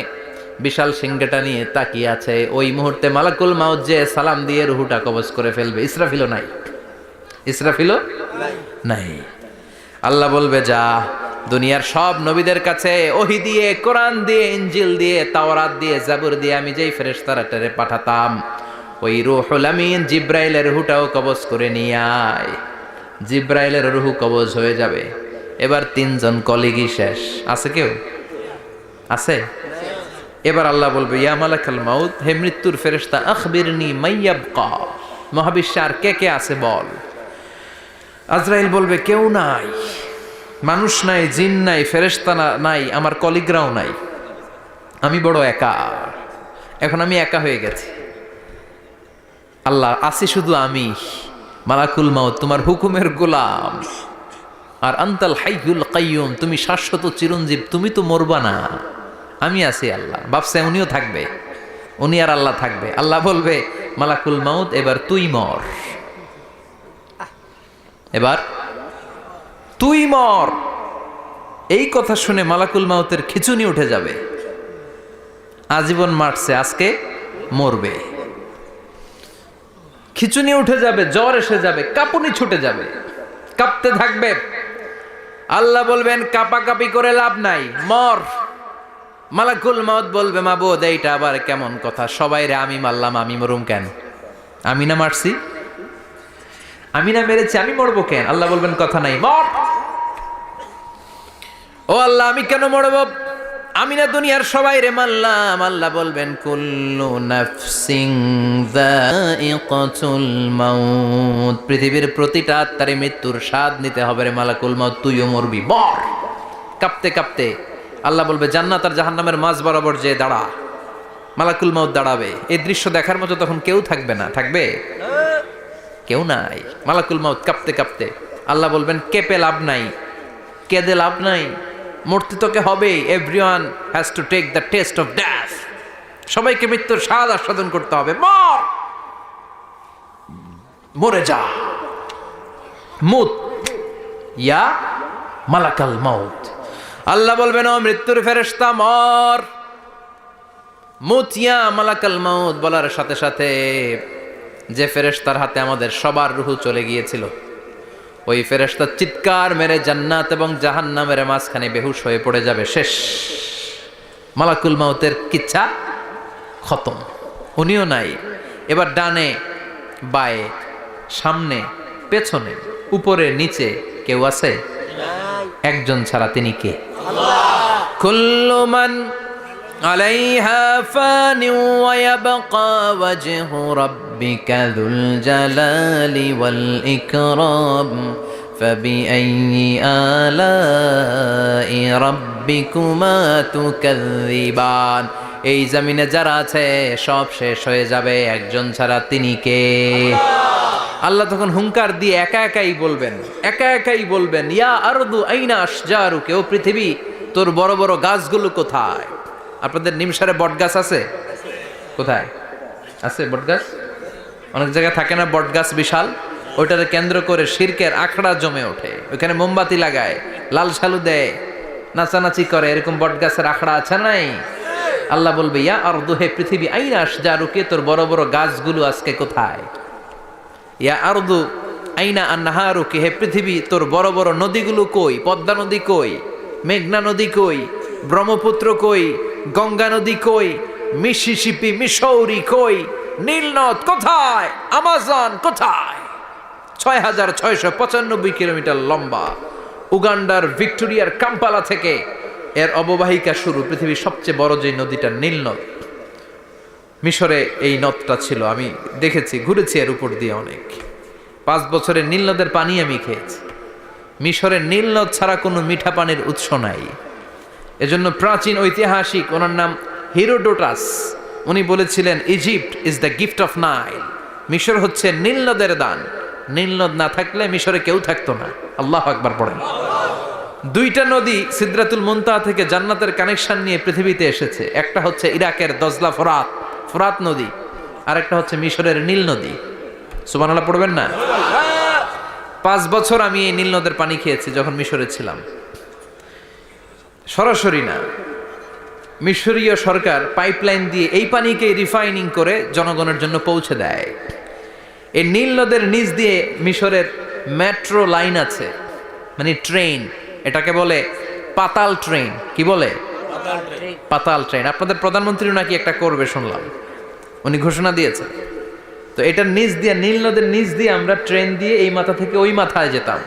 Speaker 1: বিশাল সিংহটা নিয়ে তাকিয়ে আছে। ওই মুহূর্তে মালাকুল মাউত যে সালাম দিয়ে রূহটা কবজ করে ফেলবে। ইসরাফিলও নাই, ইসরাফিলও নাই। আল্লাহ বলবে যা দুনিয়ার সব নবীদের কাছে ওহী দিয়ে, কোরআন দিয়ে, ইনজিল দিয়ে, তাওরাত দিয়ে, জাবুর দিয়ে আমি যেই ফেরেশতারে পাঠাতাম, ওই রূহুল আমিন জিব্রাইলের রূহটাও কবজ করে নিয়ে আয়। জিব্রাইলের রূহ কবজ হয়ে যাবে। এবার তিনজন কলিগই শেষ। আছে কেউ? আছে? এবার আল্লাহ বলবে ইয়া মালাকাল মাউত, হে মৃত্যুর ফেরেশতা আখবিরনি মাইয়াবকা, মহাবিশ্বে আর কে কে আছে বল। আজরাইল বলবে কেউ নাই, মানুষ নাই, জিন নাই, ফেরেশতা নাই, আমার কলিগরাও নাই, আমি বড় একা। এখন আমি একা হয়ে গেছি। আল্লাহ আছি শুধু আমি। মালাকুল মাউত তোমার হুকুমের গোলাম। আর আনতাল হাইয়ুল কাইয়ুম, তুমি শাশ্বত চিরঞ্জীব, তুমি তো মরবা না, আমি আছি। আল্লাহ ভাবছে উনিও থাকবে, উনি আর আল্লাহ থাকবে। আল্লাহ বলবে মালাকুল মাউত এবার তুই মর, এবার তুই মর। এই কথা শুনে মালাকুল মাউতের খিচুনি উঠে যাবে। আজীবন মারছে, আজকে মরবে। খিচুনি উঠে যাবে, জ্বর এসে যাবে, কাঁপুনি ছুটে যাবে, কাঁপতে থাকবে। আল্লাহ বলবেন কাঁপাকাঁপি করে লাভ নাই, মর। মালাকুল মাউত বলবে মাবুদ এইটা আবার কেমন কথা, সবাই রে আমি মারলাম, আমি মরুম কেন? আমি না মারছি, আমি না মেরেছি, আমি মরবো কেন? আল্লাহ বলবেন কথা নাই, মর। ও আল্লাহ আমি কেন মরবো? আমি না দুনিয়ার সবাই রে মারলাম। আল্লাহ বলবেন কুল্লু নাফসিন যায়িকাতুল মাউত, পৃথিবীর প্রতিটা আত্মারে মৃত্যুর স্বাদ নিতে হবে রে মালাকুল মাউত, তুইও মরবি, মর। কাঁপতে কাঁপতে আল্লাহ বলবে জান্নাত আর জাহান্নামের মাঝ বরাবর যে দাঁড়া। মালাকুল মাউত দাঁড়াবে, এই দৃশ্য দেখার মতো তখন কেউ থাকবে না, থাকবে কেউ নাই। মালাকুল মাউত কাঁপতে কাঁপতে আল্লাহ বলবেন কেঁপে লাভ নাই, কেঁদে লাভ নাই, মরতে তোকে হবেই। Everyone has to take the test of death, সবাইকে মৃত্যুর স্বাদ আস্বাদন করতে হবে, মর, মরে যা। মুত ইয়া মালাকাল মাউত। আল্লাহ বলবেন ও মৃত্যুর ফেরেশতা মর। মুত ইয়া মালাকাল মাউত বলার সাথে সাথে যে ফেরেশতার হাতে আমাদের সবার রূহ চলে গিয়েছিল, ওই ফেরেশতা চিৎকার মেরে জান্নাত এবং জাহান্নামের মাঝখানে বেহুশ হয়ে পড়ে যাবে, শেষ। মালাকুল মাউতের কিচ্ছা খতম, উনিও নাই। এবার ডানে বায়ে সামনে পেছনে উপরে নিচে কেউ আছে? একজন ছাড়া, তিনি কে? কুল্লু মান আলাইহা ফানি ওয়া ইয়াবকা ওয়াজহু রাব্বিকা যুল জালালি ওয়াল ইকরাম ফাবিআইয়ি আলাই রাব্বিকুমা তুকাযযিবান। এই জমিনে যারা আছে সব শেষ হয়ে যাবে, একজন ছাড়া, তিনি কে? আল্লাহ তখন হুঙ্কার দিয়ে একা একাই বলবেন, একা একাই বলবেন ইয়া আরদু আইনা আশজারুকা, ও পৃথিবী তোর বড় বড় গাছগুলো কোথায়? আপনাদের নিমসারে বট গাছ আছে? কোথায় আছে বট গাছ? অনেক জায়গায় থাকে না বট গাছ বিশাল, ওইটাকে কেন্দ্র করে শিরকের আখড়া জমে ওঠে, ওইখানে মোমবাতি লাগায়, লাল সালু দেয়, নাচানাচি করে, এরকম বট গাছের আখড়া আছে নাই? আল্লাহ বলবে ইয়া আরদু, হে পৃথিবী, আইনা আশজারুকা, তোর বড় বড় গাছগুলো আজকে কোথায়? ইয়া আরদু আইনা আনহারুকা, হে পৃথিবী তোর বড় বড় নদীগুলো কই? পদ্মা নদী কই? মেঘনা নদী কই? ব্রহ্মপুত্র কই? গঙ্গা নদী কই? মিসিসিপি, মিসৌরি কই? নীল নদ কোথায়? আমাজন কোথায়? ৬,৬৯৫ কিলোমিটার লম্বা, উগান্ডার ভিক্টোরিয়ার কাম্পালা থেকে এর অববাহিকা শুরু। পৃথিবীর সবচেয়ে বড় যে নদীটা নীল নদ, মিশরে এই নদটা ছিল, আমি দেখেছি, ঘুরেছি এর উপর দিয়ে অনেক। 5 বছরের নীল নদের পানি আমি খেয়েছি। মিশরের নীল নদ ছাড়া কোনো মিঠা পানির উৎস নাই। এজন্য প্রাচীন ঐতিহাসিক, ওনার নাম হিরোডোটাস, উনি বলেছিলেন Egypt is the gift of Nile, মিশর হচ্ছে নীল নদের দান। নীল নদ না থাকলে মিশরে কেউ থাকতো না। আল্লাহু আকবার পড়েন। 2টা নদী সিদরাতুল মুনতাহা থেকে জান্নাতের কানেকশন নিয়ে পৃথিবীতে এসেছে। একটা হচ্ছে ইরাকের দজলা ফোরাত, ফোরাত নদী, আর একটা হচ্ছে মিশরের নীল নদী। সুবহানাল্লাহ পড়বেন না? 5 বছর আমি এই নীল নদের পানি খেয়েছি যখন মিশরে ছিলাম। সরাসরি না, মিশরীয় সরকার পাইপলাইন দিয়ে এই পানিকে রিফাইনিং করে জনগণের জন্য পৌঁছে দেয়। এই নীল নদের নিচ দিয়ে মিশরের মেট্রো লাইন আছে, মানে ট্রেন, এটাকে বলে পাতাল ট্রেন। কি বলে? পাতাল ট্রেন। আপনাদের প্রধানমন্ত্রী নাকি একটা করবে শুনলাম, উনি ঘোষণা দিয়েছেন। তো এটার নিচ দিয়ে, নীল নদের নিচ দিয়ে আমরা ট্রেন দিয়ে এই মাথা থেকে ওই মাথায় যেতাম,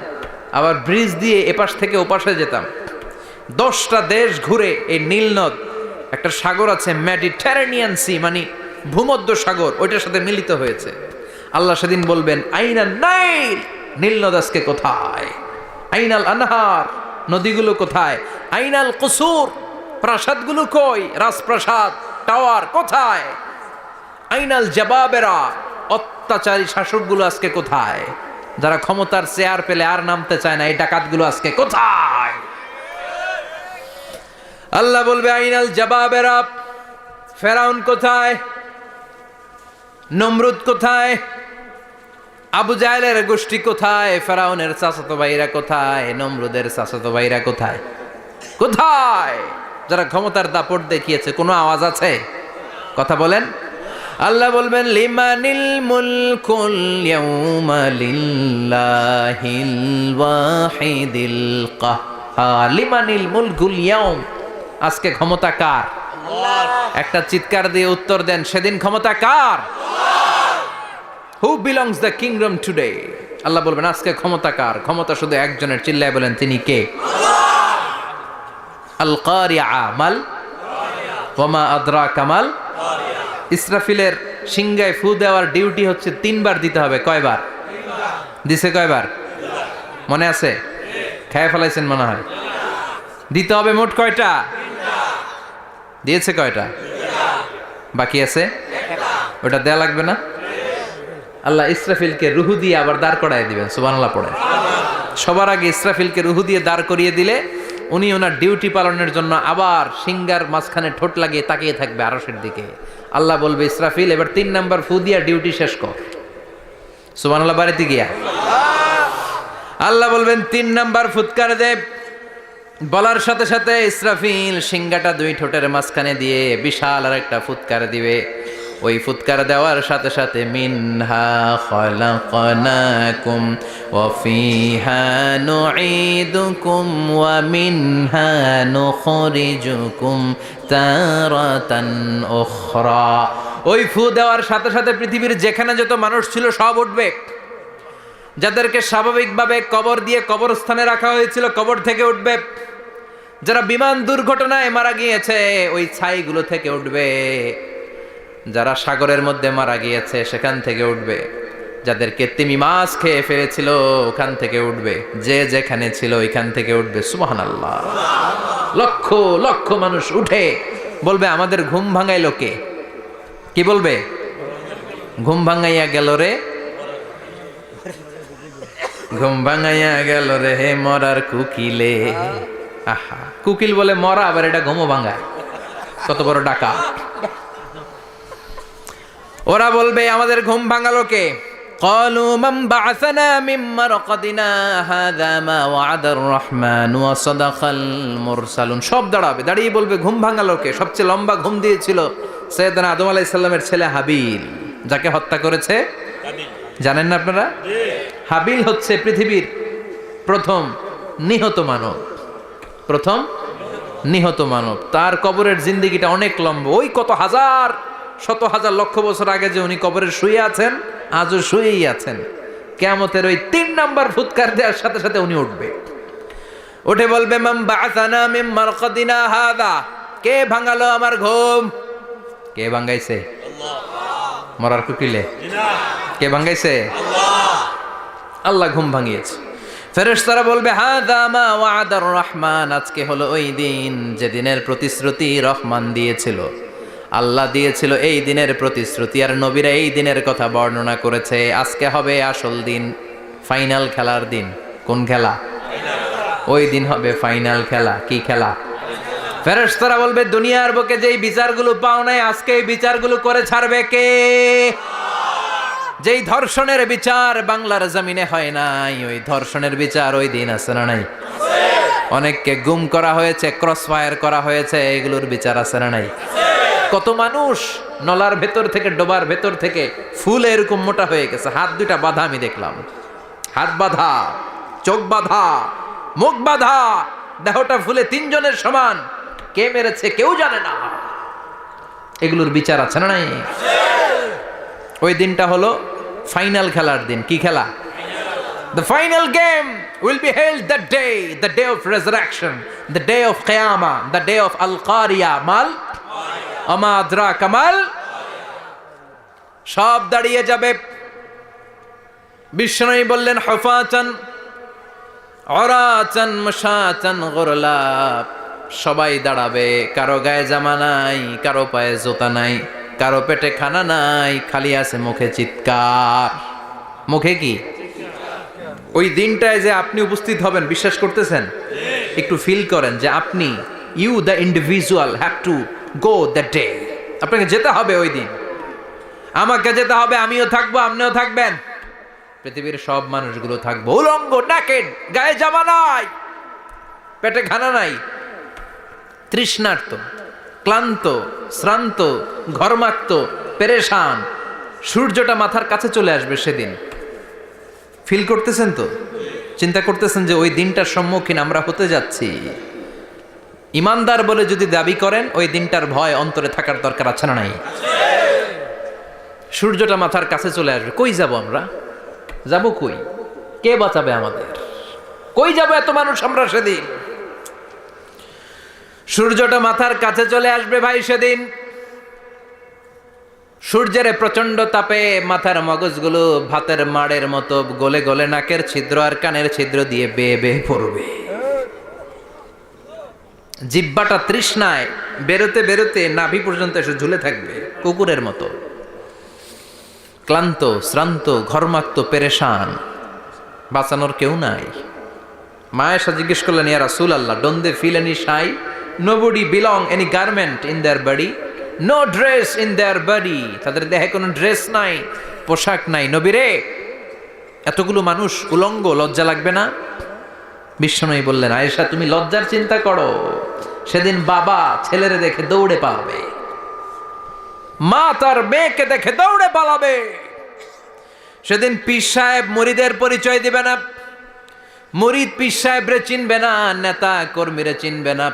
Speaker 1: আবার ব্রিজ দিয়ে এপাশ থেকে ওপাশে যেতাম। 10টা দেশ ঘুরে এই নীল নদ, একটা সাগর আছে মেডিটেরেনিয়ান সি, মানে ভূমধ্য সাগর, ওইটার সাথে মিলিত হয়েছে। আল্লাহ সেদিন বলবেন আইনা নাইল, নীল নদ আজকে কোথায়? আইনাল আনহার, নদীগুলো কোথায়? আইনাল কুসুর, প্রাসাদগুলো কই? রাজপ্রাসাদ, টাওয়ার কোথায়? আইনাল জাবাবেরা, অত্যাচারী শাসকগুলো আজকে কোথায়? যারা ক্ষমতার চেয়ার পেলে আর নামতে চায় না, এই ডাকাতগুলো আজকে কোথায়? আল্লাহ বলবে আইনাল জাবাবেরা, ফেরাউন কোথায়? নমরুদ কোথায়? আবু জাহেলের গোষ্ঠী কোথায়? ফেরাউনের চাচাতো ভাইরা কোথায়? নমরুদের চাচাতো ভাইরা কোথায়? কোথায়? যারা ক্ষমতার দাপট দেখিয়েছে, কোনো আওয়াজ আছে? কথা বলেন। আল্লাহ বলবেন লিমানিল মুলকুল ইয়াউমা লিল্লাহিল ওয়াহিদিল কাহ্হার। লিমানিল মুলকুল ইয়াউম, আজকে ক্ষমতা কার? একটা চিৎকার দিয়ে উত্তর দেন, সেদিন ক্ষমতা কার? Who belongs the kingdom today? আল্লাহ বলবেন আজকে ক্ষমতা কার? ক্ষমতা শুধু একজনের, চিল্লায় বলেন তিনি কে? আল কারিআ মাল ওয়া মা আদরাকা মাল। ইসরাফিলের সিংহায় ফু দেওয়ার ডিউটি হচ্ছে 3 বার দিতে হবে। কয়বার দিছে? কয়বার মনে আছে? খেয়ে ফেলাইছেন মনে হয়। দিতে হবে মোট কয়টা? দিয়েছে কয়টা? বাকি আছে ওটা দেয়া লাগবে না? আল্লাহ ইসরাফিলকে রুহু দিয়ে আবার দাঁড় করায় দিবেন। সুবহানাল্লাহ পড়ে। সবার আগে ইসরাফিলকে রুহু দিয়ে দাঁড় করিয়ে দিলে উনি ওনার ডিউটি পালনের জন্য আবার সিংহার মাঝখানে ঠোঁট লাগিয়ে তাকিয়ে থাকবে আরশের দিকে। আল্লাহ বলবে ইসরাফিল এবার 3 নাম্বার ফু দিয়া ডিউটি শেষ কর। সুবহানাল্লাহ। বাড়িতে গিয়া আল্লাহ বলবেন 3 নাম্বার ফুৎকার দে। বলার সাথে সাথে ইসরাফিল সিংহাটা 2 ঠোঁটের মাঝখানে দিয়ে বিশাল আর একটা ফুৎকার দিবে। ওই ফুৎকার দেওয়ার সাথে সাথে মিনহা খলাকনাকুম ওয়া ফিহা নুঈদুকুম ওয়া মিনহা নুখরিজুকুম তারাতান উখরা। ওই ফু দেওয়ার সাথে সাথে পৃথিবীর যেখানে যত মানুষ ছিল সব উঠবে। যাদেরকে স্বাভাবিকভাবে কবর দিয়ে কবরস্থানে রাখা হয়েছিল কবর থেকে উঠবে। যারা বিমান দুর্ঘটনায় মারা গিয়েছে ওই ছাইগুলো থেকে উঠবে। যারা সাগরের মধ্যে মারা গিয়েছে সেখান থেকে উঠবে। যাদেরকে তিমি মাছ খেয়ে ফেলেছিল ওখান থেকে উঠবে। যে যেখানে ছিল ওইখান থেকে উঠবে। সুবহানাল্লাহ। লক্ষ লক্ষ মানুষ উঠে বলবে আমাদের ঘুম ভাঙাইলো কে? কি বলবে? ঘুম ভাঙাইয়া গেল রে, ঘুম ভাঙাইয়া গেল রে হে মরার কুকিলে। আহা, কুকিল বলে মরা, আবার এটা ঘুমো ভাঙায়। কত বড় ডাকা। ওরা বলবে আমাদের ঘুম ভাঙালো কে? ক্বালু মান বা'আসানা মিন মারকাদিনা হাযা মা ওয়া'দার রহমান ওয়া সাদাকাল মুরসালুন। সব দাঁড়াবে, দাঁড়িয়ে বলবে ঘুম ভাঙালো কে? সবচেয়ে লম্বা ঘুম দিয়েছিল সাইয়েদনা আদম আলাইহিস সালামের ছেলে হাবিল, যাকে হত্যা করেছে জানেন না আপনারা? হাবিল হচ্ছে পৃথিবীর প্রথম নিহত মানব। প্রথম নিহত মানব। তার কবরের জিন্দেগিটা অনেক লম্বা। ওই কত হাজার শত হাজার লক্ষ বছর আগে যে উনি কবরে শুয়ে আছেন, আজও শুয়েই আছেন। কিয়ামতের ওই 3 নাম্বার ফুৎকার দেওয়ার সাথে সাথে উনি উঠবে। উঠে বলবে মান বা'আসানা মিন মারকাদিনা হাযা। কে ভাঙালো আমার ঘুম? কে ভাঙাইছে? আল্লাহ। মরার কুকিলে? না। কে ভাঙাইছে? আল্লাহ। আল্লাহ ঘুম ভাঙিয়েছে। ফেরেশতারা বলবে হাযা মা ওয়া'দার রহমান। আজকে হলো ওই দিন যে দিনের প্রতিশ্রুতি রহমান দিয়েছিল। আল্লাহ দিয়েছিল এই দিনের প্রতিশ্রুতি, আর নবীরা এই দিনের কথা বর্ণনা করেছে। আজকে হবে আসল দিন, ফাইনাল খেলার দিন। কোন খেলা? ওই দিন হবে ফাইনাল খেলা। কি খেলা? ফেরেশতারা বলবে দুনিয়ার বুকে যেই বিচারগুলো পাও নাই আজকে এই বিচারগুলো করে ছাড়বে কে? যেই ধর্ষণের বিচার বাংলার জমিনে হয় নাই, ওই ধর্ষণের বিচার ওই দিন আছে না নাই? অনেককে গুম করা হয়েছে, ক্রস ফায়ার করা হয়েছে, এগুলোর বিচার আছে না নাই? কত মানুষ নলার ভেতর থেকে, ডোবার ভেতর থেকে ফুল এরকম মোটা হয়ে গেছে। হাত 2টা বাঁধা আমি দেখলাম। হাত বাঁধা, চোখ বাঁধা, মুখ বাঁধা, দেহটা ফুলে 3 জনের সমান। কে মেরেছে কেউ জানে না। এগুলোর বিচার আছে না নাই? ওই দিনটা হলো ফাইনাল খেলার দিন। কি খেলা? The final game will be held that day, the day of resurrection, the day of Qiyamah, the day of Al-Qariya mal আমা আদরাকা মাল। সব দাঁড়িয়ে যাবে। বিষ্ণু বললেন হুফাতান উরাতান মাশাতান গুরলা। সবাই দাঁড়াবে, কারো গায়ে জামা নাই, কারো পায়ে জুতা নাই, কারো পেটে খানা নাই, খালি আছে মুখে চিৎকার। মুখে কি? ওই দিনটায় যে আপনি উপস্থিত হবেন, বিশ্বাস করতেছেন? একটু ফিল করেন যে আপনি, you the individual have to go that day. আপনাকে যেতে হবে ওই দিন। আমাকে যেতে হবে, আমিও থাকবো, আপনিও থাকবেন, পৃথিবীর সব মানুষগুলো থাকবো উলঙ্গ, নাকেড, গায়ে জামা নাই, পেটে খানা নাই, তৃষ্ণার্ত, ক্লান্ত, শ্রান্ত, ঘর্মাক্ত, পেরেশান। সূর্যটা মাথার কাছে চলে আসবে সেদিন। ফিল করতেছেন তো? চিন্তা করতেছেন যে ওই দিনটার সম্মুখীন আমরা হতে যাচ্ছি। ইমানদার বলে যদি দাবি করেন, ওই দিনটার ভয় অন্তরে থাকার দরকার আছে না নাই? সূর্যটা মাথার কাছে চলে আসবে, কই যাব আমরা? যাব কই? কে বাঁচাবে আমাদের? কই যাব এত মানুষ আমরা সেদিন? সূর্যটা মাথার কাছে চলে আসবে ভাই সেদিন। সূর্যের প্রচন্ড তাপে মাথার মগজগুলো ভাতের মাড়ের মতো গলে গলে নাকের ছিদ্র আর কানের ছিদ্র দিয়ে বেয়ে বেয়ে পড়বে। জিহ্বাটা তৃষ্ণায় বেরোতে বেরোতে নাভি পর্যন্ত এসে ঝুলে থাকবে কুকুরের মতো। ক্লান্ত, শ্রান্ত, ঘর্মাক্ত, পেরেশান, বাঁচানোর কেউ নাই। মা আয়েশা জিজ্ঞেস করলেন, ইয়া রাসূলুল্লাহ, don't they feel any shy? Nobody belong any garment in their body, no dress in their body. তাদের দেহে কোনো ড্রেস নাই, পোশাক নাই। নবী রে, এতগুলো মানুষ উলঙ্গ, লজ্জা লাগবে না? বিশ্বনবী বললেন, আয়েশা তুমি লজ্জার চিন্তা করো, সেদিন বাবা ছেলেরে দেখে দৌড়ে পালাবে, মা তার মেয়েকে দেখে দৌড়ে পালাবে। সেদিন পীর সাহেব মুরিদের পরিচয় দিবে না, মুরিদ পীর সাহেবরে চিনবে না, নেতা কর্মীরে চিনবে না,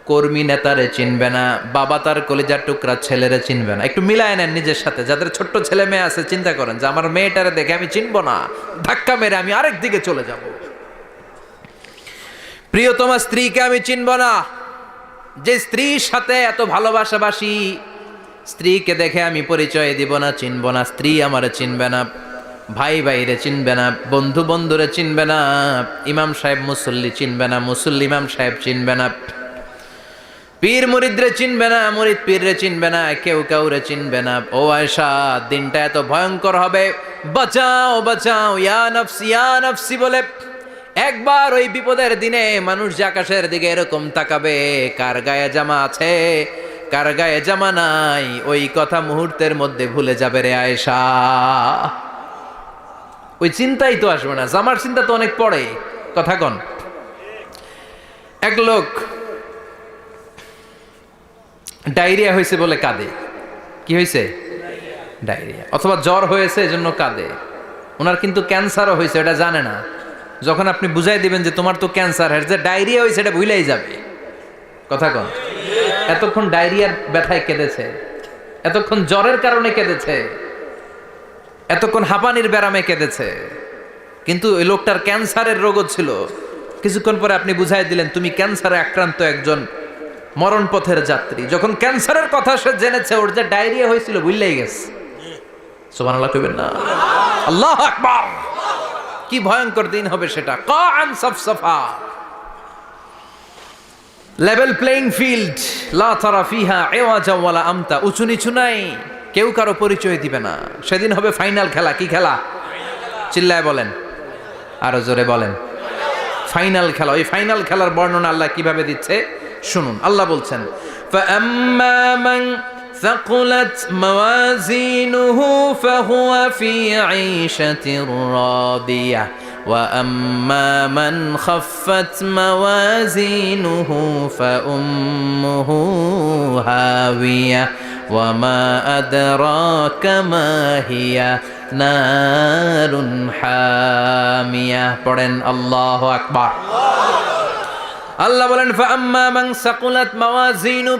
Speaker 1: কর্মী নেতারে চিনবে না, বাবা তার কলিজার টুকরা ছেলেরে চিনবে না। একটু মিলায় নেন নিজের সাথে। যাদের ছোট্ট ছেলে মেয়ে আছে, চিন্তা করেন যে আমার মেয়েটারে দেখে আমি চিনবো না, ধাক্কা মেরে আমি আরেক দিকে চলে যাব। প্রিয়তমা স্ত্রীকে আমি চিনব না, যে স্ত্রীর সাথে এত ভালোবাসাবাসি, স্ত্রীকে দেখে আমি পরিচয় দিব না, চিনব না। স্ত্রী আমারে চিনবে না, ভাই ভাইরে চিনবে না, বন্ধু বন্ধুরে চিনবে না, ইমাম সাহেব মুসল্লি চিনবে না, মুসল্লি ইমাম সাহেব চিনবে না, পীর মুরিদরে চিনবে না, মুরিদ পীররে চিনবে না, কেউ কাউরে চিনবে না। ও আয়েশা, দিনটা এত ভয়ঙ্কর হবে, বাঁচাও বাঁচাও, ইয়া নফসি ইয়া নফসি বলে একবার ওই বিপদের দিনে মানুষ যে আকাশের দিকে এরকম তাকাবে, কার গায়ে জামা আছে কার গায়ে জামা নাই, ওই কথা মুহূর্তের মধ্যে ভুলে যাবে রে আয়েশা। ওই চিন্তাই তো আসবে না, জামার চিন্তা তো অনেক পরে। কথা কন। এক লোক ডায়রিয়া হয়েছে বলে কাঁদে। কি হয়েছে? ডায়রিয়া। অথবা জ্বর হয়েছে এজন্য কাঁদে। ওনার কিন্তু ক্যান্সারও হয়েছে, এটা জানে না। যখন আপনি বুঝাই দিবেন যে তোমার তো ক্যান্সার, যে ডায়রিয়া হয়েছে এটা ভুলেই যাবে। কথা কন। এতক্ষণ ডায়রিয়ার ব্যথায় কেঁদেছে, এতক্ষণ জ্বরের কারণে কেঁদেছে, এতক্ষণ হাঁপানির ব্যারামে কেঁদেছে, কিন্তু ওই লোকটার ক্যান্সারের রোগও ছিল। কিছুক্ষণ পরে আপনি বুঝাই দিলেন তুমি ক্যান্সারে আক্রান্ত একজন মরণ পথের যাত্রী। যখন ক্যান্সারের কথা সে জেনেছে, ওর যে ডায়রিয়া হয়েছিল ভুলেই গেছে। সুবহানাল্লাহ কইবেন না? আল্লাহু আকবার। কি ভয়ঙ্কর দিন হবে সেটা। কাআন সাফসাফা, লেভেল প্লেইং ফিল্ড, লা তারা ফিহা ইওয়াজা ওয়ালা আমতা। উঁচু নিচু নাই, কেউ কারো পরিচয় দিবে না। সেদিন হবে ফাইনাল খেলা। কি খেলা? চিল্লায় বলেন, আরো জোরে বলেন। ফাইনাল খেলা। ওই ফাইনাল খেলার বর্ণনা আল্লাহ কিভাবে দিচ্ছে শুনুন। আল্লাহ বলছেন, ফাআম্মা মান ثقلت موازينه فهو في عيشة راضية وأما من خفت موازينه فأمه هاوية وما أدراك ما هي نار حامية. পড়েন আল্লাহু আকবার। আল্লাহ বলেন, ফাআম্মা মান সাকুলাত মাওয়াজিনু,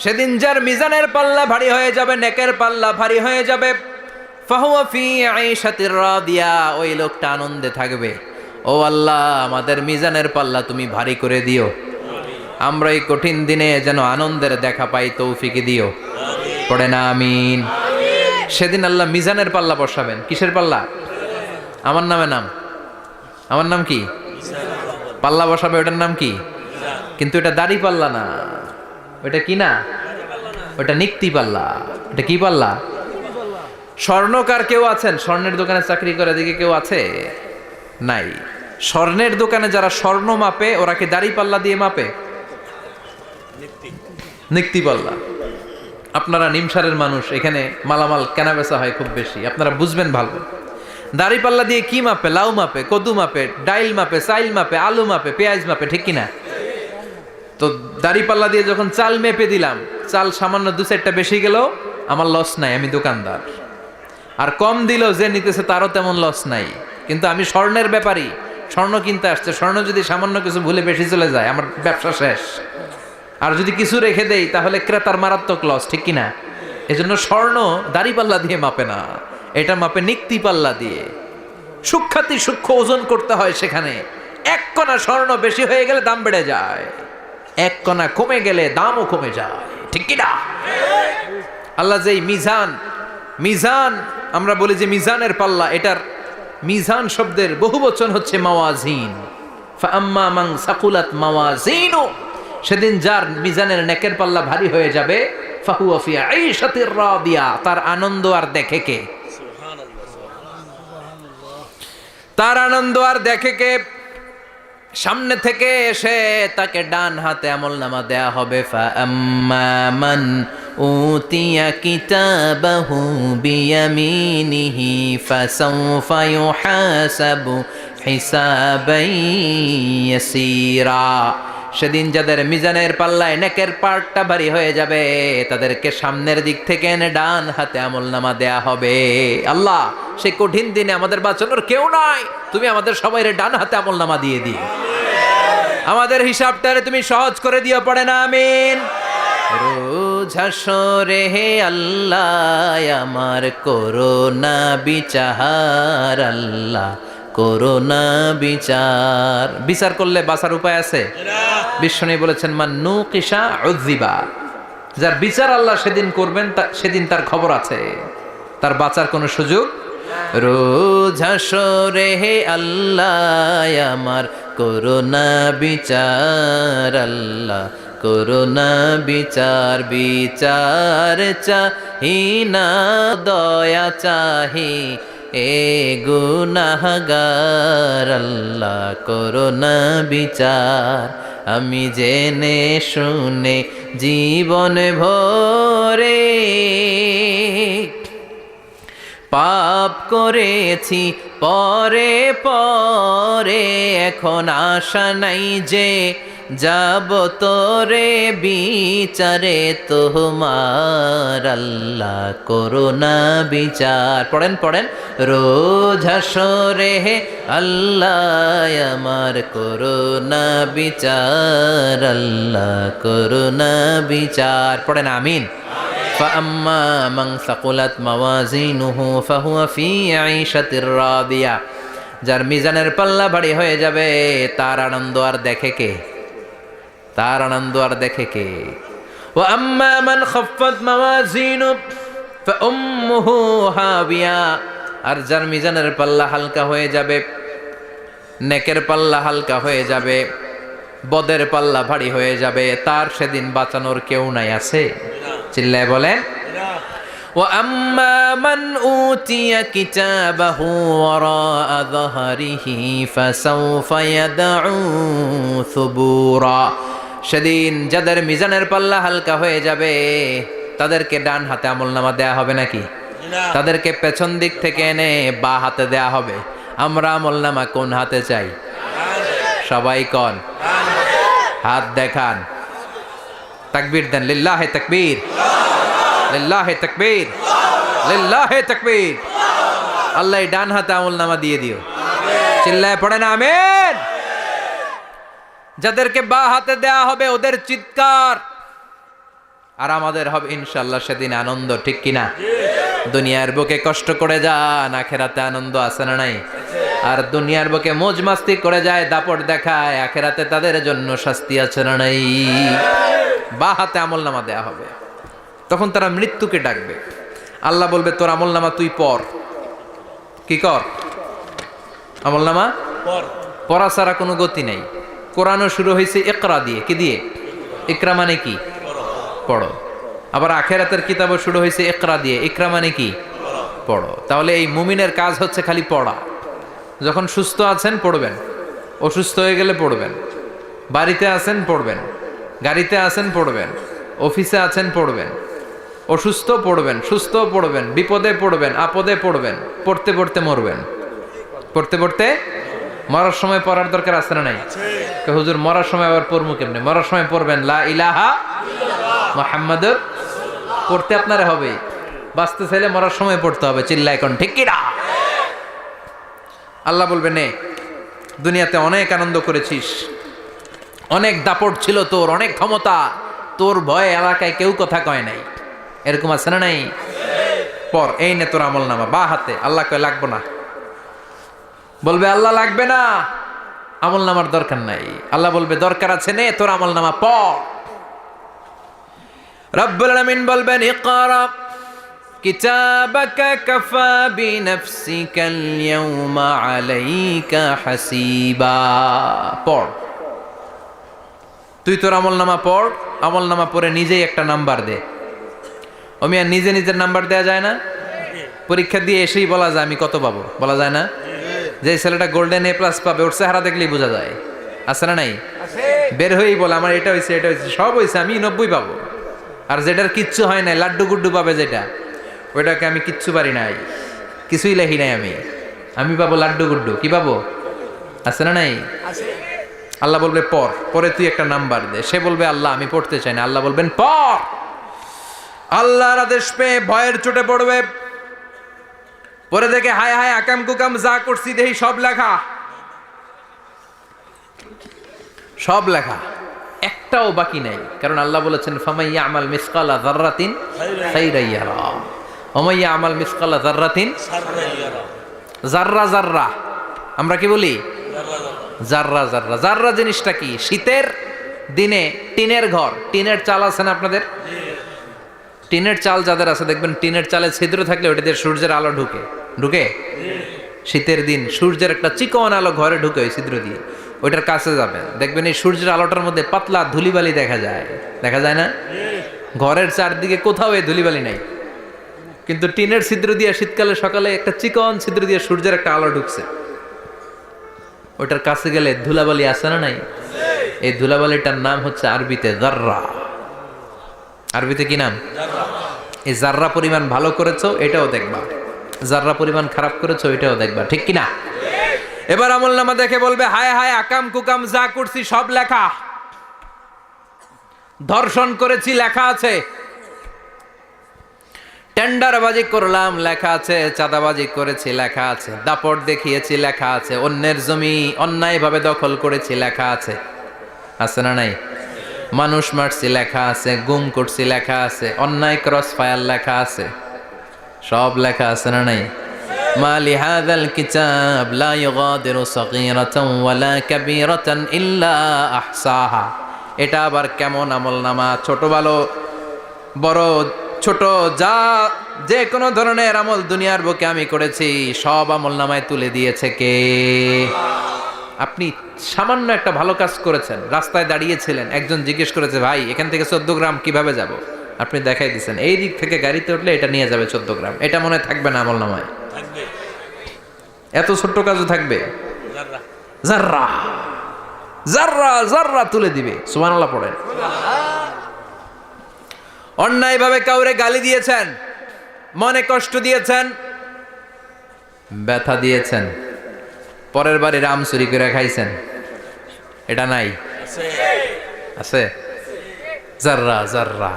Speaker 1: সেদিন যার মিজানের পাল্লা ভারী হয়ে যাবে, নেকের পাল্লা ভারী হয়ে যাবে, ফাহুয়া ফি আইশাতির রাদিয়া, ওই লোকটা আনন্দে থাকবে। ও আল্লাহ, আমাদের মিজানের পাল্লা তুমি ভারী করে দিও, আমরা এই কঠিন দিনে যেন আনন্দের দেখা পাই, তৌফিক দিও। পড়ে না আমিন। সেদিন আল্লাহ মিজানের পাল্লা বসাবেন। কিসের পাল্লা? আমার নামে নাম, আমার নাম কি? পাল্লা বসাবে, ওটার নাম কি? কিন্তু এটা দাড়ি পাল্লা না, ওটা কি না, ওটা নিক্তি পাল্লা। ওটা কি পাল্লা? স্বর্ণকার কেউ আছেন? স্বর্ণের দোকানে চাকরি করে দিকে কেউ আছে? নাই। স্বর্ণের দোকানে যারা স্বর্ণ মাপে, ওরা কি দাড়ি পাল্লা দিয়ে মাপে? নিক্তি পাল্লা। আপনারা নিমসারের মানুষ, এখানে মালামাল কেনা বেচা হয় খুব বেশি, আপনারা বুঝবেন ভালো। দাড়ি পাল্লা দিয়ে কি মাপে? লাউ মাপে, কদু মাপে, ডাইল মাপে, চাইল মাপে, আলু মাপে, পেঁয়াজ মাপে, ঠিক কিনা? তো দাড়িপাল্লা দিয়ে যখন চাল মেপে দিলাম, চাল সামান্য 2-4টা বেশি গেল, আমার লস নাই, আমি দোকানদার। আর কম দিল যে নিতেছে তারও তেমন লস নাই। কিন্তু আমি স্বর্ণের ব্যাপারী, স্বর্ণ কিনতে আসছে, স্বর্ণ যদি সামান্য কিছু ভুলে বেশি চলে যায় আমার ব্যবসা শেষ। আর যদি কিছু রেখে দেই তাহলে ক্রেতার মারাত্মক লস, ঠিক কিনা? এজন্য স্বর্ণ দাড়িপাল্লা দিয়ে মাপে না, এটা মাপে নিক্তি পাল্লা দিয়ে। সূক্ষ্মাতি সূক্ষ্ম ওজন করতে হয় সেখানে। 1 কণা স্বর্ণ বেশি হয়ে গেলে দাম বেড়ে যায়, 1 কণা কমে গেলে দামও কমে যায়, ঠিক কিনা? আল্লাহ যেই মিজান, মিজান আমরা বলি যে মিজানের পাল্লা, এটার মিজান শব্দের বহুবচন হচ্ছে মাওয়াজিন। ফাআম্মা মান সাকুলাত মাওয়াজিনু, সেদিন যার মিজানের নেকের পাল্লা ভারী হয়ে যাবে, ফাহুয়া ফি আইশাতির রাদিয়া, তার আনন্দ আর দেখে কে? তার আনন্দ আর দেখে কে? সামনে থেকে এসে তাকে ডান হাতে আমলনামা দেয়া হবে। ফাআম্মা মান উতিয়া কিতাবাহু বিয়ামিনিহি ফাসাউফা ইউহাসাবু হিসাবান ইয়াসীরা, সেদিন যাদের মিজানের পাল্লায় নেকের পার্টটা ভারী হয়ে যাবে তাদেরকে সামনের দিক থেকে এনে ডান হাতে আমলনামা দেয়া হবে। আল্লাহ, সেই কঠিন দিনে আমাদের বাঁচানোর কেউ নাই, তুমি আমাদের সবাইরে ডান হাতে আমলনামা দিয়ে দিও, আমাদের হিসাবটারে তুমি সহজ করে দিও, পড়ে না আমিন। রোজ হাসরে হে আল্লাহ আমার করোনা বিচার, আল্লাহ করোনা বিচার। বিচার করলে বাঁচার উপায় আছে? বিশ্বনবী বলেছেন মান নুকিশা উযিবা, যার বিচার আল্লাহ সেদিন করবেন সেদিন তার খবর আছে, তার বাঁচার কোনো সুযোগ। রোজ হাসরে হে আল্লাহ আমার করোনা বিচার, আল্লাহ করোনা বিচার। বিচার চাহি না দয়া চাহি এ গুনাহগার, আল্লাহ করোনা বিচার। আমি জেনে শুনে জীবন ভরে পাপ করেছি পরে পরে, এখন আশা নাই যে যাব তোরে বিচারে তোমার, আল্লাহ করোনা বিচার। পড়েন পড়েন, রোজ হাসরে হে আল্লাহ আমার করোনা বিচার, আল্লাহ করোনা বিচার। পড়েন আমিন। فأما من ثقلت موازينه فهو في عيشة راضية, যার মিজানের পাল্লা ভারী হয়ে যাবে তার আনন্দ আর দেখে কে? তার আনন্দ আর দেখে কে? وأما من خفت موازينه فأمه هاوية, আর যার মিজানের পাল্লা হালকা হয়ে যাবে, নেকের পাল্লা হালকা হয়ে যাবে, বদের পাল্লা ভারী হয়ে যাবে, তার সেদিন বাঁচানোর কেউ নাই। আছে? চিল্লায় বলেন। وأما من أوتي كتابه وراء ظهره فسوف يدعو ثبورا, সেদিন যাদের মিজানের পাল্লা হালকা হয়ে যাবে তাদেরকে ডান হাতে আমলনামা দেয়া হবে নাকি? তাদেরকে পেছন দিক থেকে এনে বা হাতে দেয়া হবে। আমরা আমলনামা কোন হাতে চাই? সবাই কোন হাত দেখান, তাকবীর দেন, লিল্লাহে তাকবীর, লিল্লাহে তাকবীর, লিল্লাহে তাকবীর। আল্লাহ ডান হাতে আমলনামা দিয়ে দিও, চিল্লায় পড়েন আমিন। যাদেরকে বা হাতে দেয়া হবে ওদের চিৎকার, আর আমাদের হবে ইনশাআল্লাহ সেদিন আনন্দ, ঠিক কিনা? দুনিয়ার বুকে কষ্ট করে যান, আখেরাতে আনন্দ আছে না নাই? আর দুনিয়ার বুকে মौज মাস্তি করে যায়, দাপট দেখায়, আখেরাতে তাদের জন্য শাস্তি আছে না নাই? বা হাতে আমলনামা দেয়া হবে, তখন তারা মৃত্যুকে ডাকবে। আল্লাহ বলবে তোর আমলনামা তুই পড়। কি কর? আমলনামা পড়া ছাড়া কোনো গতি নাই। কোরআনও শুরু হয়েছে ইকরা দিয়ে। কি দিয়ে? ইকরা মানে কি? পড়ো। আবার আখেরাতের কিতাবও শুরু হয়েছে ইকরা দিয়ে। ইকরা মানে কি? পড়ো। তাহলে এই মুমিনের কাজ হচ্ছে খালি পড়া। যখন সুস্থ আছেন পড়বেন, অসুস্থ হয়ে গেলে পড়বেন, বাড়িতে আছেন পড়বেন, গাড়িতে আছেন পড়বেন, অফিসে আছেন পড়বেন, অসুস্থ পড়বেন, সুস্থ পড়বেন, বিপদে পড়বেন, আপদে পড়বেন, পড়তে পড়তে মরবেন, পড়তে পড়তে মরার সময় পড়ার দরকার আছে না নাই? হুজুর মরার সময় আবার পড়বো কেমনে? মরার সময় পড়বেন লা ইলাহা মুহাম্মাদুর, পড়তে আপনারে হবে, বাঁচতে চাইলে মরার সময় পড়তে হবে। চিল্লা এখন ঠিক কি না? আল্লাহ বলবে নে, দুনিয়াতে অনেক আনন্দ করেছিস, অনেক দাপট ছিল তোর, অনেক ক্ষমতা, তোর ভয়ে এলাকায় কেউ কথা কয় নাই, এরকম আছে না নাই? পর এই নে তোর আমল নামা, বা হাতে। আল্লাহ কয় লাগবো না, বলবে আল্লাহ লাগবে না, আমল নামার দরকার নাই। আল্লাহ বলবে দরকার আছে, নে তোর আমল নামা পড়। রব্বুল আলামিন বলবেন ইকরা কিতাবাকা কাফা বিনাফসিকাল ইয়াউমা আলাইকা হাসিবা। পড়, তুই তোর আমল নামা পড়। আমল নামা পড়ে নিজেই একটা নাম্বার দে। আমি আর নিজে নিজের নাম্বার দেয়া যায় না? পরীক্ষা দিয়ে এসেই বলা যায় আমি কত পাবো, বলা যায় না? যে ছেলেটা গোল্ডেন এ প্লাস পাবে ওর চেহারা দেখলেই বোঝা যায়, আছে না নাই? বের হয়েই বলে আমার এটা হয়েছে, এটা হয়েছে, সব হয়েছে, আমি 90 পাবো। আর যেটার কিচ্ছু হয় নাই, লাড্ডু গুড্ডু পাবে যেটা, ওইটাকে আমি কিচ্ছু পারি নাই, কিছুই লেখি নাই আমি পাবো লাড্ডু গুড্ডু। কি পাবো? আছে না নাই? আল্লাহ বলবে পড়, পরে তুই একটা নাম্বার দে। সে বলবে আল্লাহ আমি পড়তে চাই না। আল্লাহ বলবেন পড়। আল্লাহর আদেশ পেয়ে ভয়ের চোটে পড়বে, পরে দেখে হায় হায় আকাম কুকাম যা করছি দেখি সব লেখা, সব লেখা, একটাও বাকি নাই। কারণ আল্লাহ বলেছেন ফামাইয়া আমাল মিসকালা যাররাতিন খাইরান ইয়ারা ওয়া মাইয়া আমাল মিসকালা যাররাতিন শাররান ইয়ারা। যাররা যাররা আমরা কি বলি? যাররা যাররা। যাররা জিনিসটা কি? শীতের দিনে টিনের ঘর, টিনের চাল আছে না আপনাদের? টিনের চাল যাদের আছে দেখবেন টিনের চালে ছিদ্র থাকলে ওটা দিয়ে সূর্যের আলো ঢুকে ঢুকে শীতের দিন সূর্যের একটা চিকন আলো ঘরে ঢুকে ওই ছিদ্র দিয়ে, ওইটার কাছে যাবেন দেখবেন এই সূর্যের আলোটার মধ্যে পাতলা ধুলিবালি দেখা যায়, দেখা যায় না? ঘরের চারদিকে কোথাও এই ধুলিবালি নাই, কিন্তু টিনের ছিদ্র দিয়ে শীতকালে সকালে একটা চিকন ছিদ্র দিয়ে সূর্যের একটা আলো ঢুকছে, ওইটার কাছে গেলে ধুলাবালি আছে না নাই? এই ধুলাবালিটার নাম হচ্ছে আরবিতে যাররা। আরবিতে কি নাম? এই যাররা পরিমাণ ভালো করেছো এটাও দেখবা, যাররা পরিমাণ খারাপ করেছো এটাও দেখবা, ঠিক কিনা? এবার আমল নামা দেখে বলবে হায় হায় আকাম কুকাম যা করছি সব লেখা, ধর্ষণ করেছি লেখা আছে, টেন্ডারবাজি করলাম লেখা আছে, চাঁদাবাজি করেছি লেখা আছে, দাপট দেখিয়েছি লেখা আছে, অন্যের জমি অন্যায়ভাবে দখল করেছি লেখা আছে, আছে না নাই? মানুষ মারছি লেখা আছে, গুম করছি লেখা আছে, অন্যায় ক্রস ফায়ার লেখা আছে, সব লেখা আছে না নাই? মা লিহাযাল কিতাব লা ইউগাদিরু সাগীরাতান ওয়ালা কাবীরাতান ইল্লা আহসাহা। এটা আবার কেমন আমলনামা? ছোট ভালো বড় ছোট যা যে কোনো ধরনের আমল দুনিয়ার বুকে আমি করেছি সব আমলনামায় তুলে দিয়েছে কে? আপনি সামান্য একটা ভালো কাজ করেছেন, রাস্তায় দাঁড়িয়েছিলেন, একজন জিজ্ঞেস করেছে ভাই এখান থেকে 14 গ্রাম কিভাবে যাব, আপনি দেখাই দিচ্ছেন এই দিক থেকে গাড়িতে উঠলে এটা নিয়ে যাবে 14 গ্রাম, এটা মনে থাকবে না আমলনামায়? এত ছোট্ট কাজও থাকবে? যাররা যাররা যাররা তুলে দিবে। সুবহানাল্লাহ পড়েন। অন্যায়ভাবে কাউরে গালি দিয়েছেন, মনে কষ্ট দিয়েছেন, ব্যথা দিয়েছেন, পরের বাড়ি রাম চুরি করে খাইছেন, এটা নাই? আছে। যাররা যাররা।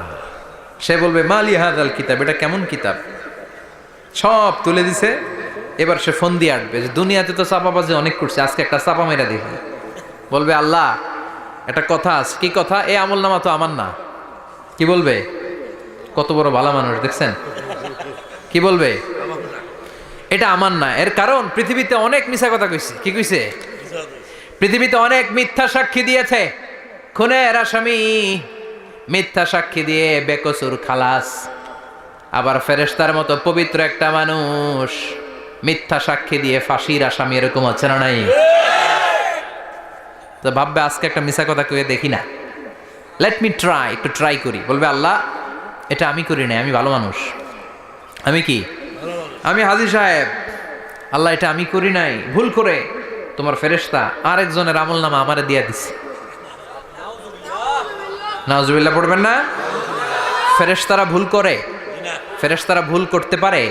Speaker 1: সে বলবে মালি হাযাল কিতাব, এটা কেমন কিতাব? সব তুলে দিছে। এবার সে ফোন দিয়ে আটবে যে দুনিয়াতে তো চাপাবাজি অনেক করছে, আজকে একটা চাপা মেরা দেখি। বলবে আল্লাহ একটা কথা আছে। কি কথা? এই আমল নামা তো আমার না। কি বলবে? কত বড় ভালো মানুষ দেখছেন? কি বলবে? এটা আমার না। এর কারণ পৃথিবীতে অনেক মিথ্যা কথা কইছে। কি কইছে? পৃথিবীতে অনেক মিথ্যা সাক্ষী দিয়েছে, খুনের আসামি মিথ্যা সাক্ষী দিয়ে বেকসুর খালাস। আবার ফেরেশতার মতো পবিত্র একটা মানুষ মিথ্যা সাক্ষী দিয়ে ফাঁসির আসামি, এরকম আছে না নাই? তো ভাববে আজকে একটা মিথ্যা কথা কয়ে দেখি না, লেট মি ট্রাই, একটু ট্রাই করি। বলবে আল্লাহ এটা আমি করি নাই, আমি ভালো মানুষ, আমি কি, আমি হাজী সাহেব, আল্লাহ এটা আমি করি নাই, ভুল করে তোমার ফেরেশতা আরেকজনের আমল নামা আমারে দিয়া দিছে। নাউজুবিল্লাহ পড়বেন না? ফেরেশতারা ভুল করে? ফেরেশতারা ভুল করতে পারে?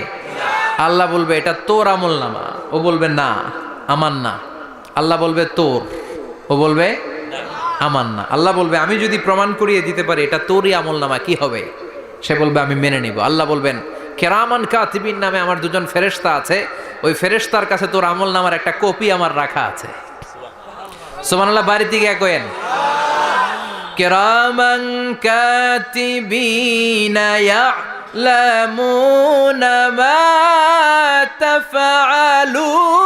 Speaker 1: আল্লাহ বলবে এটা তোর আমল নামা, ও বলবে না আমার না। আল্লাহ বলবে তোর, ও বলবে আমার না। আল্লাহ বলবে আমি যদি প্রমাণ করিয়ে দিতে পারি এটা তোরই আমল নামা, কি হবে? সে বলবে আমি মেনে নিব। আল্লাহ বলবেন কেরামান কাতিবিন নামে আমার দুজন ফেরেশতা আছে, ওই ফেরেশতার কাছে তোর আমল নামার একটা কপি আমার রাখা আছে। সুবহানাল্লাহ, বাড়িতে গিয়ে কয়েন কেরামান কাতিবিনা ইয়ালামুনা মা তাফআলুন।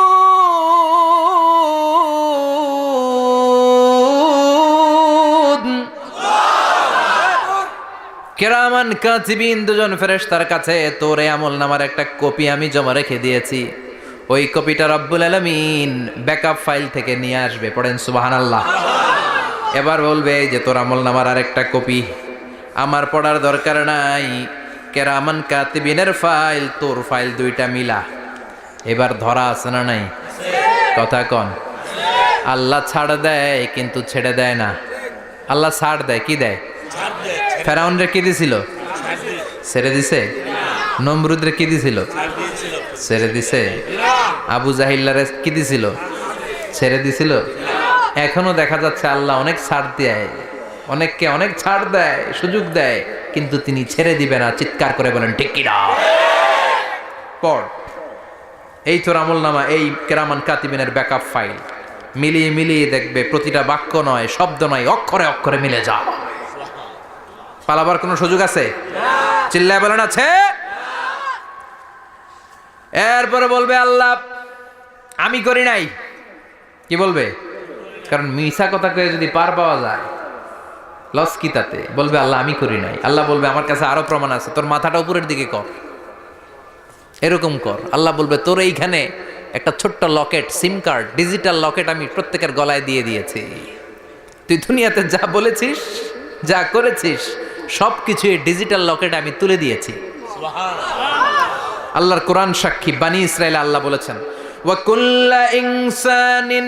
Speaker 1: কেরামান কাতিবিন দুজন ফেরেশতার কাছে তোর আমল নামার একটা কপি আমি জমা রেখে দিয়েছি। ওই কপিটা রব্বুল আলামিন ব্যাকআপ ফাইল থেকে নিয়ে আসবে। পড়েন সুবহানাল্লাহ। এবার বলবে এই যে তোর আমল নামার আরেকটা কপি আমার পড়ার দরকার নাই, কেরামান কাতিবিনের ফাইল তোর ফাইল দুইটা মিলা। এবার ধরা আছে না নাই? কথা কন। আল্লাহ ছাড় দেয় কিন্তু ছেড়ে দেয় না। আল্লাহ ছাড় দেয়, কি দেয়? ফেরাউনরে কি দিছিল? ছেড়ে দিছে। নমরুদরে কি দিছিল? ছেড়ে দিছে। আবু জাহিল্লারে কি দিছিল? ছেড়ে দিছিল। এখনো দেখা যাচ্ছে আল্লাহ অনেক ছাড় দেয়, অনেককে অনেক ছাড় দেয়, সুযোগ দেয়, কিন্তু তিনি ছেড়ে দিবে না। চিৎকার করে বলেন ঠিক কিনা? পড় এই তোর আমল নামা, এই কেরামান কাতিবিনের ব্যাকআপ ফাইল মিলিয়ে মিলিয়ে দেখবে প্রতিটা বাক্য নয়, শব্দ নয়, অক্ষরে অক্ষরে মিলে যা। পালাবার কোনো সুযোগ আছে? চিল্লায় বলেন আছে। এরপরে বলবে আল্লাহ আমি করি নাই। কি বলবে? কারণ মিছা কথা কয়ে যদি পার পাওয়া যায় লস কি তাতে? বলবে আল্লাহ আমি করি নাই। আল্লাহ বলবে আমার কাছে আরো প্রমাণ আছে, তোর মাথাটা উপরের দিকে কর, এরকম কর। আল্লাহ বলবে তোর এইখানে একটা ছোট্ট লকেট, সিম কার্ড, ডিজিটাল লকেট আমি প্রত্যেকের গলায় দিয়ে দিয়েছি। তুই দুনিয়াতে যা বলেছিস, যা করেছিস, সবকিছু এই ডিজিটাল লকেট আমি তুলে দিয়েছি। আল্লাহর কোরআন সাক্ষী। বানি ইসরাইল আল্লাহ বলেছেন ওয়া কুল্লা ইনসানিন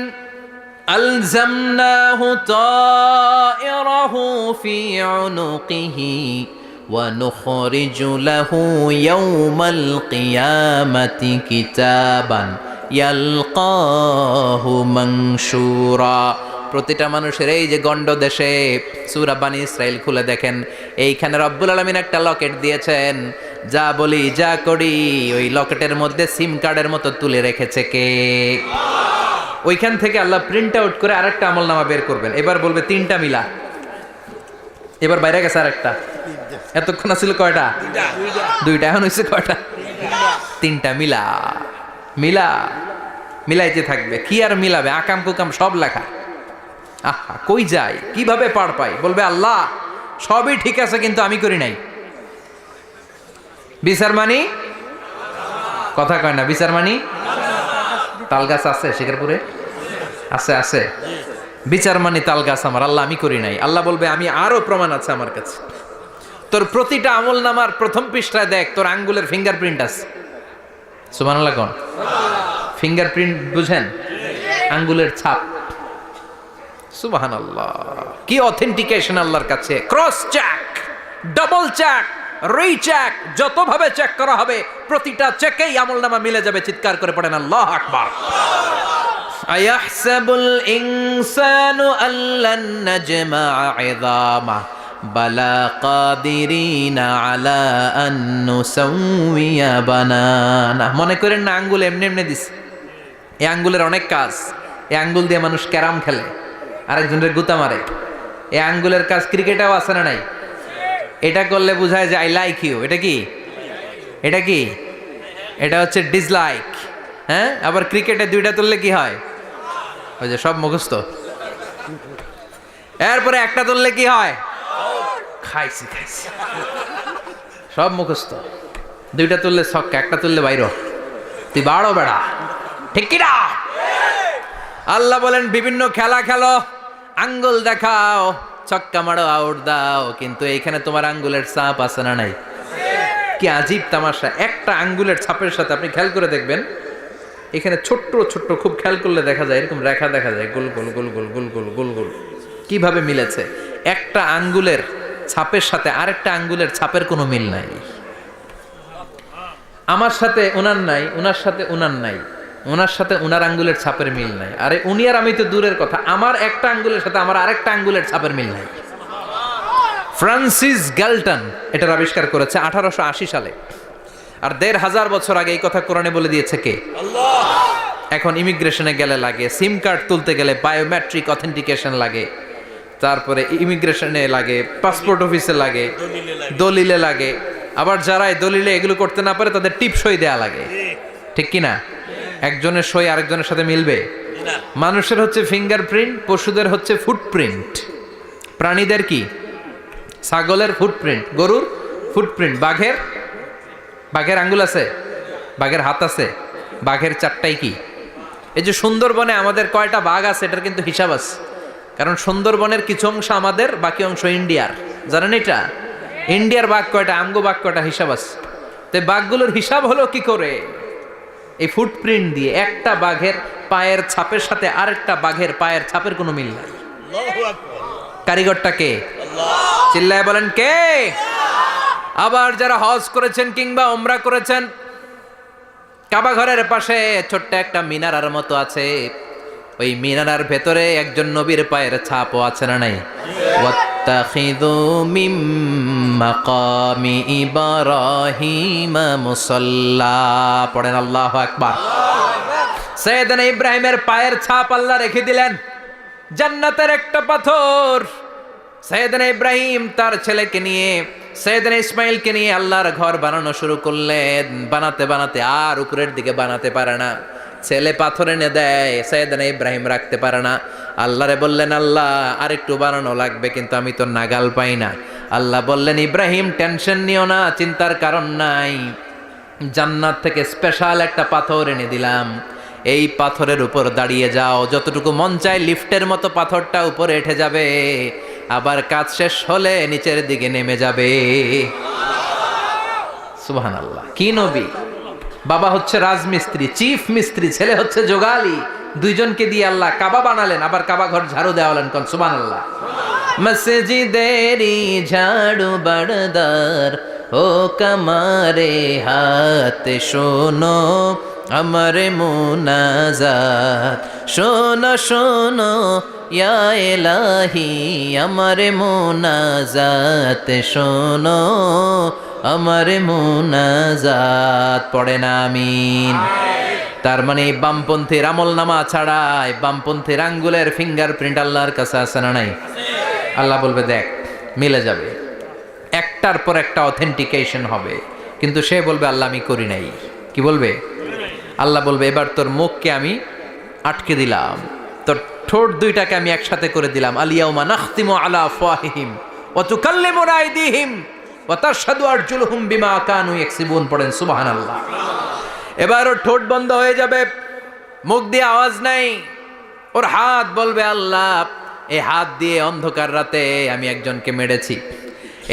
Speaker 1: আলজামনাহু তায়রাহু ফি উনুকিহি ওয়া নুখরিজু লাহু ইয়াওমাল কিয়ামাতি কিতাবান ইয়ালকাহু মানশুরা। প্রতিটা মানুষের এই যে গন্ড দেশে সূরা বানি ইসরাইল খুলে দেখেন, এইখানে রব্বুল আলামিন একটা লকেট দিয়েছেন। যা বলি যা করি ওই লকেটের মধ্যে সিম কার্ডের মতো তুলে রেখেছে কে? ওইখান থেকে আল্লাহ প্রিন্ট আউট করে আরেকটা আমলনামা বের করবেন। এবার বলবে তিনটা মিলা। এবার বাইরে গেছে আরেকটা। এতক্ষণ ছিল কয়টা? দুইটা। এখন হয়েছে কয়টা? তিনটা। মিলা মিলা মিলাইতে থাকবে। কি আর মিলাবে? আকাম কুকাম সব লেখা। আহা, কই যায়, কিভাবে পার পাই? বলবে আল্লাহ সবই ঠিক আছে কিন্তু আমি করি নাই। বিচার মানি? কথা কয় না। বিচার মানি? তাল গাছ আছে শিকারপুরে? আছে আছে। বিচার মানি তাল গাছ আমার। আল্লাহ আমি করি নাই। আল্লাহ বলবে আমি আরো প্রমাণ আছে আমার কাছে। তোর প্রতিটা আমল নামার প্রথম পৃষ্ঠায় দেখ তোর আঙ্গুলের ফিঙ্গারপ্রিন্ট আছে। সুবহানাল্লাহ কোন? ফিঙ্গারপ্রিন্ট বুঝেন? আঙ্গুলের ছাপ। সুবহানাল্লাহ, কি অথেন্টিকেশন আল্লাহর কাছে। Cross check, double check, recheck, যতভাবে চেক করা হবে প্রতিটা চেকেই আমলনামা মিলে যাবে। চিৎকার করে পড়েন আল্লাহু আকবার। আয়াহসাবুল ইনসানু আল্লান নাজমা'a 'ইযামা বালা কাদিরিনা আলা আন নুসাউইয়া বানানা। মনে করেন না আঙ্গুল এমনি এমনি দিছে। এই আঙ্গুলের অনেক কাজ। এই আঙ্গুল দিয়ে মানুষ ক্যারাম খেলে, আরেকজনের গুতা মারে। এই আঙ্গুলের কাজ ক্রিকেটেও আছে না নাই? এটা করলে বোঝায় যে আই লাইক ইউ। এটা কি? এটা কি? এটা হচ্ছে ডিসলাইক। হ্যাঁ, আবার ক্রিকেটে দুইটা তুললে কি হয়? ওই যে সব মুখস্থ। এরপরে একটা তুললে কি হয়? খাইছি খাইছি, সব মুখস্থ। দুইটা তুললে ছক্কা, একটা তুললে বাইরো। তুই বাড়ো বেড়া, ঠিক কিনা? আল্লাহ বলেন বিভিন্ন খেলা খেলো, আঙ্গুল দেখাও, ছক্কা মারো, আউট দাও, কিন্তু এইখানে তোমার আঙ্গুলের ছাপ আছে না নাই? কি আজীব তামাশা। একটা আঙ্গুলের ছাপের সাথে আপনি খেয়াল করে দেখবেন, এখানে ছোট্ট ছোট্ট খুব খেয়াল করলে দেখা যায় এরকম রেখা দেখা যায়, গোল গোল গোল গোল গোল গোল গোল গোল। কিভাবে মিলেছে? একটা আঙ্গুলের ছাপের সাথে আরেকটা আঙ্গুলের ছাপের কোনো মিল নাই। আমার সাথে ওনার নাই, ওনার সাথে ওনার নাই, ওনার সাথে ওনার আঙ্গুলের ছাপের মিল নাই। আরে উনি আর আমি তো দূরের কথা, আমার একটা আঙ্গুলের সাথে আমার আরেকটা আঙ্গুলের ছাপের মিল নাই। ফ্রান্সিস গ্যালটন এটার আবিষ্কার করেছে 1880 সালে। আর 1500 বছর আগে এই কথা কোরআনে বলে দিয়েছে কে? আল্লাহ। এখন ইমিগ্রেশনে গেলে লাগে, সিম কার্ড তুলতে গেলে বায়োমেট্রিক অথেন্টিকেশন লাগে, তারপরে ইমিগ্রেশনে লাগে, পাসপোর্ট অফিসে লাগে, দলিলে লাগে। আবার যারা এই দলিলে এগুলো করতে না পারে তাদের টিপ সই দেয়া লাগে, ঠিক কি না? একজনের সই আরেকজনের সাথে মিলবে? মানুষের হচ্ছে ফিঙ্গারপ্রিন্ট, পশুদের হচ্ছে ফুটপ্রিন্ট। প্রাণীদের কি? ছাগলের ফুটপ্রিন্ট, গরুর ফুটপ্রিন্ট, বাঘের আঙ্গুল আছে, বাঘের হাত আছে, বাঘের চারটাই কি? এই যে সুন্দরবনে আমাদের কয়টা বাঘ আছে এটার কিন্তু হিসাব আছে, কারণ সুন্দরবনের কিছু অংশ আমাদের, বাকি অংশ ইন্ডিয়ার। জানেন এটা? ইন্ডিয়ার বাঘ কয়টা, আমগো বাঘ কয়টা, হিসাব আছে। তো বাঘগুলোর হিসাব হলো কি করে? এই ফুটপ্রিন্ট দিয়ে। একটা বাঘের পায়ের ছাপের সাথে আরেকটা বাঘের পায়ের ছাপের কোনো মিল নাই। কারিগরটা কে? চিল্লায় বলেন কে? আবার যারা হজ করেছেন কিংবা উমরা করেছেন, কাবা ঘরের পাশে ছোট্ট একটা মিনারার মতো আছে, ওই মিনারার ভেতরে একজন নবীর পায়ের ছাপও আছে না নাই? ওয়াত্তাখিযু মিম মাকামি ইব্রাহিম মুসাল্লা, পড়েন আল্লাহু আকবার। সাইয়েদনা ইব্রাহিমের পায়ের ছাপ আল্লাহ রেখে দিলেন জান্নাতের একটা পাথর। সাইয়েদনা ইব্রাহিম তার ছেলেকে নিয়ে, সাইয়েদনা ইসমাইলকে নিয়ে আল্লাহর ঘর বানানো শুরু করলেন। বানাতে বানাতে আর উপরের দিকে বানাতে পারে না, ছেলে পাথর এনে দেয়, সাইয়েদনা ইব্রাহিম রাখতে পারে না। আল্লাহরে বললেন, আল্লাহ আর একটু বানানো লাগবে, কিন্তু আমি তো নাগাল পাই না। আল্লাহ বললেন, ইব্রাহিম টেনশন নিও না, চিন্তার কারণ নাই, জান্নাত থেকে স্পেশাল একটা পাথর এনে দিলাম, এই পাথরের উপর দাঁড়িয়ে যাও, যতটুকু মন চায় লিফটের মতো পাথরটা উপরে উঠে যাবে, আবার কাজ শেষ হলে নিচের দিকে নেমে যাবে। সুবহানাল্লাহ। কি নবী! বাবা হচ্ছে রাজমিস্ত্রি, চিফ মিস্ত্রি, ছেলে হচ্ছে যোগালি, দুইজনকে দিয়ে আল্লাহ কাবা বানালেন, আবার কাবা ঘর ঝাড়ু দেওয়ালেন। কোন সুবহানাল্লাহ। মসজিদেরি ঝাড়ু বারদার ও কামারে হাত শোনো আমার মুনাজাত, শোনো শোনো ইয়া ইলাহি আমার মুনাজাত, শোনো আমার মুনাজাত, পড়েন আমিন। তার মানে বামপন্থীর আমল নামা ছাড়াই বামপন্থীর আঙ্গুলের ফিঙ্গারপ্রিন্ট আল্লাহর কাছে আছে না নাই? আল্লাহ বলবে দেখ মিলে যাবে, একটার পর একটা অথেন্টিকেশন হবে, কিন্তু সে বলবে আল্লাহ আমি করি নাই। কি বলবে? আল্লাহ বলবে এবার তোর মুখকে আমি আটকে দিলাম, তোর ঠোঁট দুইটাকে আমি একসাথে করে দিলাম। আলিয়াউমা নাখতিমু আলা আফওয়াহিহিম ওয়া তুকাল্লিমুনা আইদিহিম ওয়া তাশহাদু আরজুলুহুম বিমা কানু ইয়াকসিবুন, পড়েন সুবহানাল্লাহ। এবার ওর ঠোঁট বন্ধ হয়ে যাবে, মুখ দিয়ে আওয়াজ নাই, ওর হাত বলবে আল্লাহ এই হাত দিয়ে অন্ধকার রাতে আমি একজনকে মেরেছি,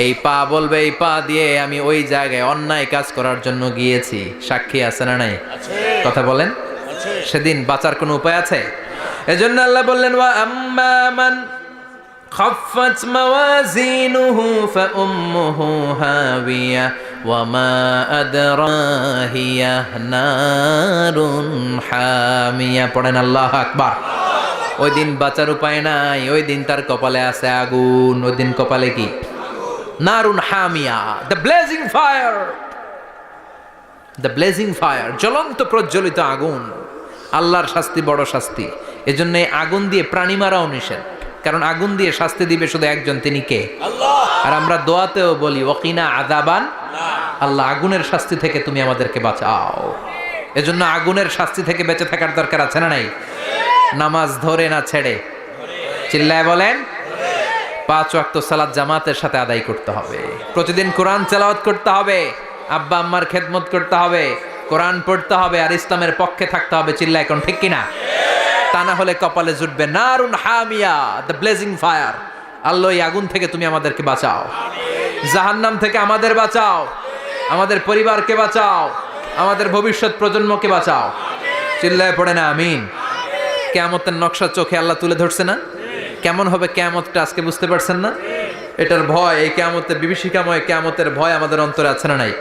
Speaker 1: এই পা বলবে এই পা দিয়ে আমি ওই জায়গায় অন্যায় কাজ করার জন্য গিয়েছি। সাক্ষী আছে না নাই? কথা বলেন। সেদিন বাঁচার কোনো উপায় আছে? এজন্য আল্লাহ বললেন ওয়া আম্মা মান খাফফাত মাওয়াজিনুহু ফাউম্মুহু হাবিয়া ওয়া মা আদরাহিয়া নারুন হামিয়া, পড়েন আল্লাহু আকবার। ওই দিন বাঁচার উপায় নাই, ওই দিন তার কপালে আছে আগুন। ওই দিন কপালে কি? নারুন হামিয়া, the blazing fire, the blazing fire, জ্বলন্ত প্রজ্বলিত আগুন। আল্লাহর শাস্তি বড় শাস্তি। এজন্য আগুন দিয়ে প্রাণী মারাও নিষেধ, কারণ আগুন দিয়ে শাস্তি দিবে শুধু একজন, তিনি কে? আল্লাহ। আর আমরা দোয়াতেও বলি ওয়াকিনা আযাবান, আল্লাহ আগুনের শাস্তি থেকে তুমি আমাদেরকে বাঁচাও। এজন্য আগুনের শাস্তি থেকে বেঁচে থাকার দরকার আছে না নাই? নামাজ ধরে না ছেড়ে, চিল্লায় বলেন। 5 ওয়াক্ত সালাত জামাতের সাথে আদায় করতে হবে, প্রতিদিন কোরআন তেলাওয়াত করতে হবে, আব্বা আম্মার খেদমত করতে হবে, কোরআন পড়তে হবে, আর ইসলামের পক্ষে থাকতে হবে। চিল্লায় কোন ঠিক কিনা? তা না হলে কপালে জুটবে নারুন হামিয়া, দ্য ব্লেজিং ফায়ার। আল্লাহ এই আগুন থেকে তুমি আমাদেরকে বাঁচাও, জাহান্নাম থেকে আমাদের বাঁচাও, আমাদের পরিবারকে বাঁচাও, আমাদের ভবিষ্যৎ প্রজন্মকে বাঁচাও। চিল্লায় পড়ে না আমিন। কিয়ামতের নকশা চোখে আল্লাহ তুলে ধরছে না? কেমন হবে কিয়ামতটা আজকে বুঝতে পারছেন না? এটার ভয়, এই কিয়ামতের বিভীষিকাময় কিয়ামতের ভয় আমাদের অন্তরে আছে না নাই?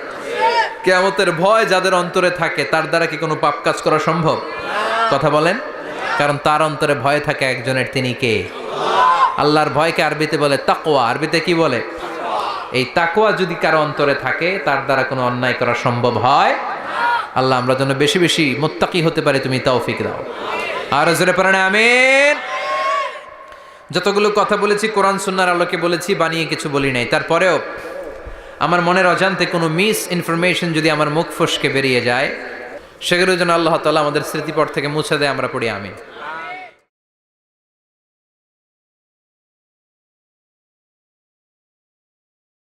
Speaker 1: কিয়ামতের ভয় যাদের অন্তরে থাকে তার দ্বারা কি কোনো পাপ কাজ করা সম্ভব? কথা বলেন। কারণ তার অন্তরে ভয় থাকে একজনের, তিনি কে? আল্লাহর ভয়কে আরবিতে বলে তাকওয়া। আরবিতে কি বলে? এই তাকওয়া যদি কারো অন্তরে থাকে তার দ্বারা কোনো অন্যায় করা সম্ভব হয়। আল্লাহ আমরা যেন বেশি বেশি মুত্তাকি হতে পারি, তুমি তৌফিক দাও। আর জোরে পড়েন আমিন। যতগুলো কথা বলেছি কোরআন সুন্নাহর আলোকে বলেছি, বানিয়ে কিছু বলি নাই। তারপরেও আমার মনের অজান্তে কোনো মিস ইনফরমেশন যদি আমার মুখ ফসকে বেরিয়ে যায়, সেগুলো যেন আল্লাহ তাআলা আমাদের স্মৃতিপট থেকে মুছে দেয়। আমরা পড়ি আমিন।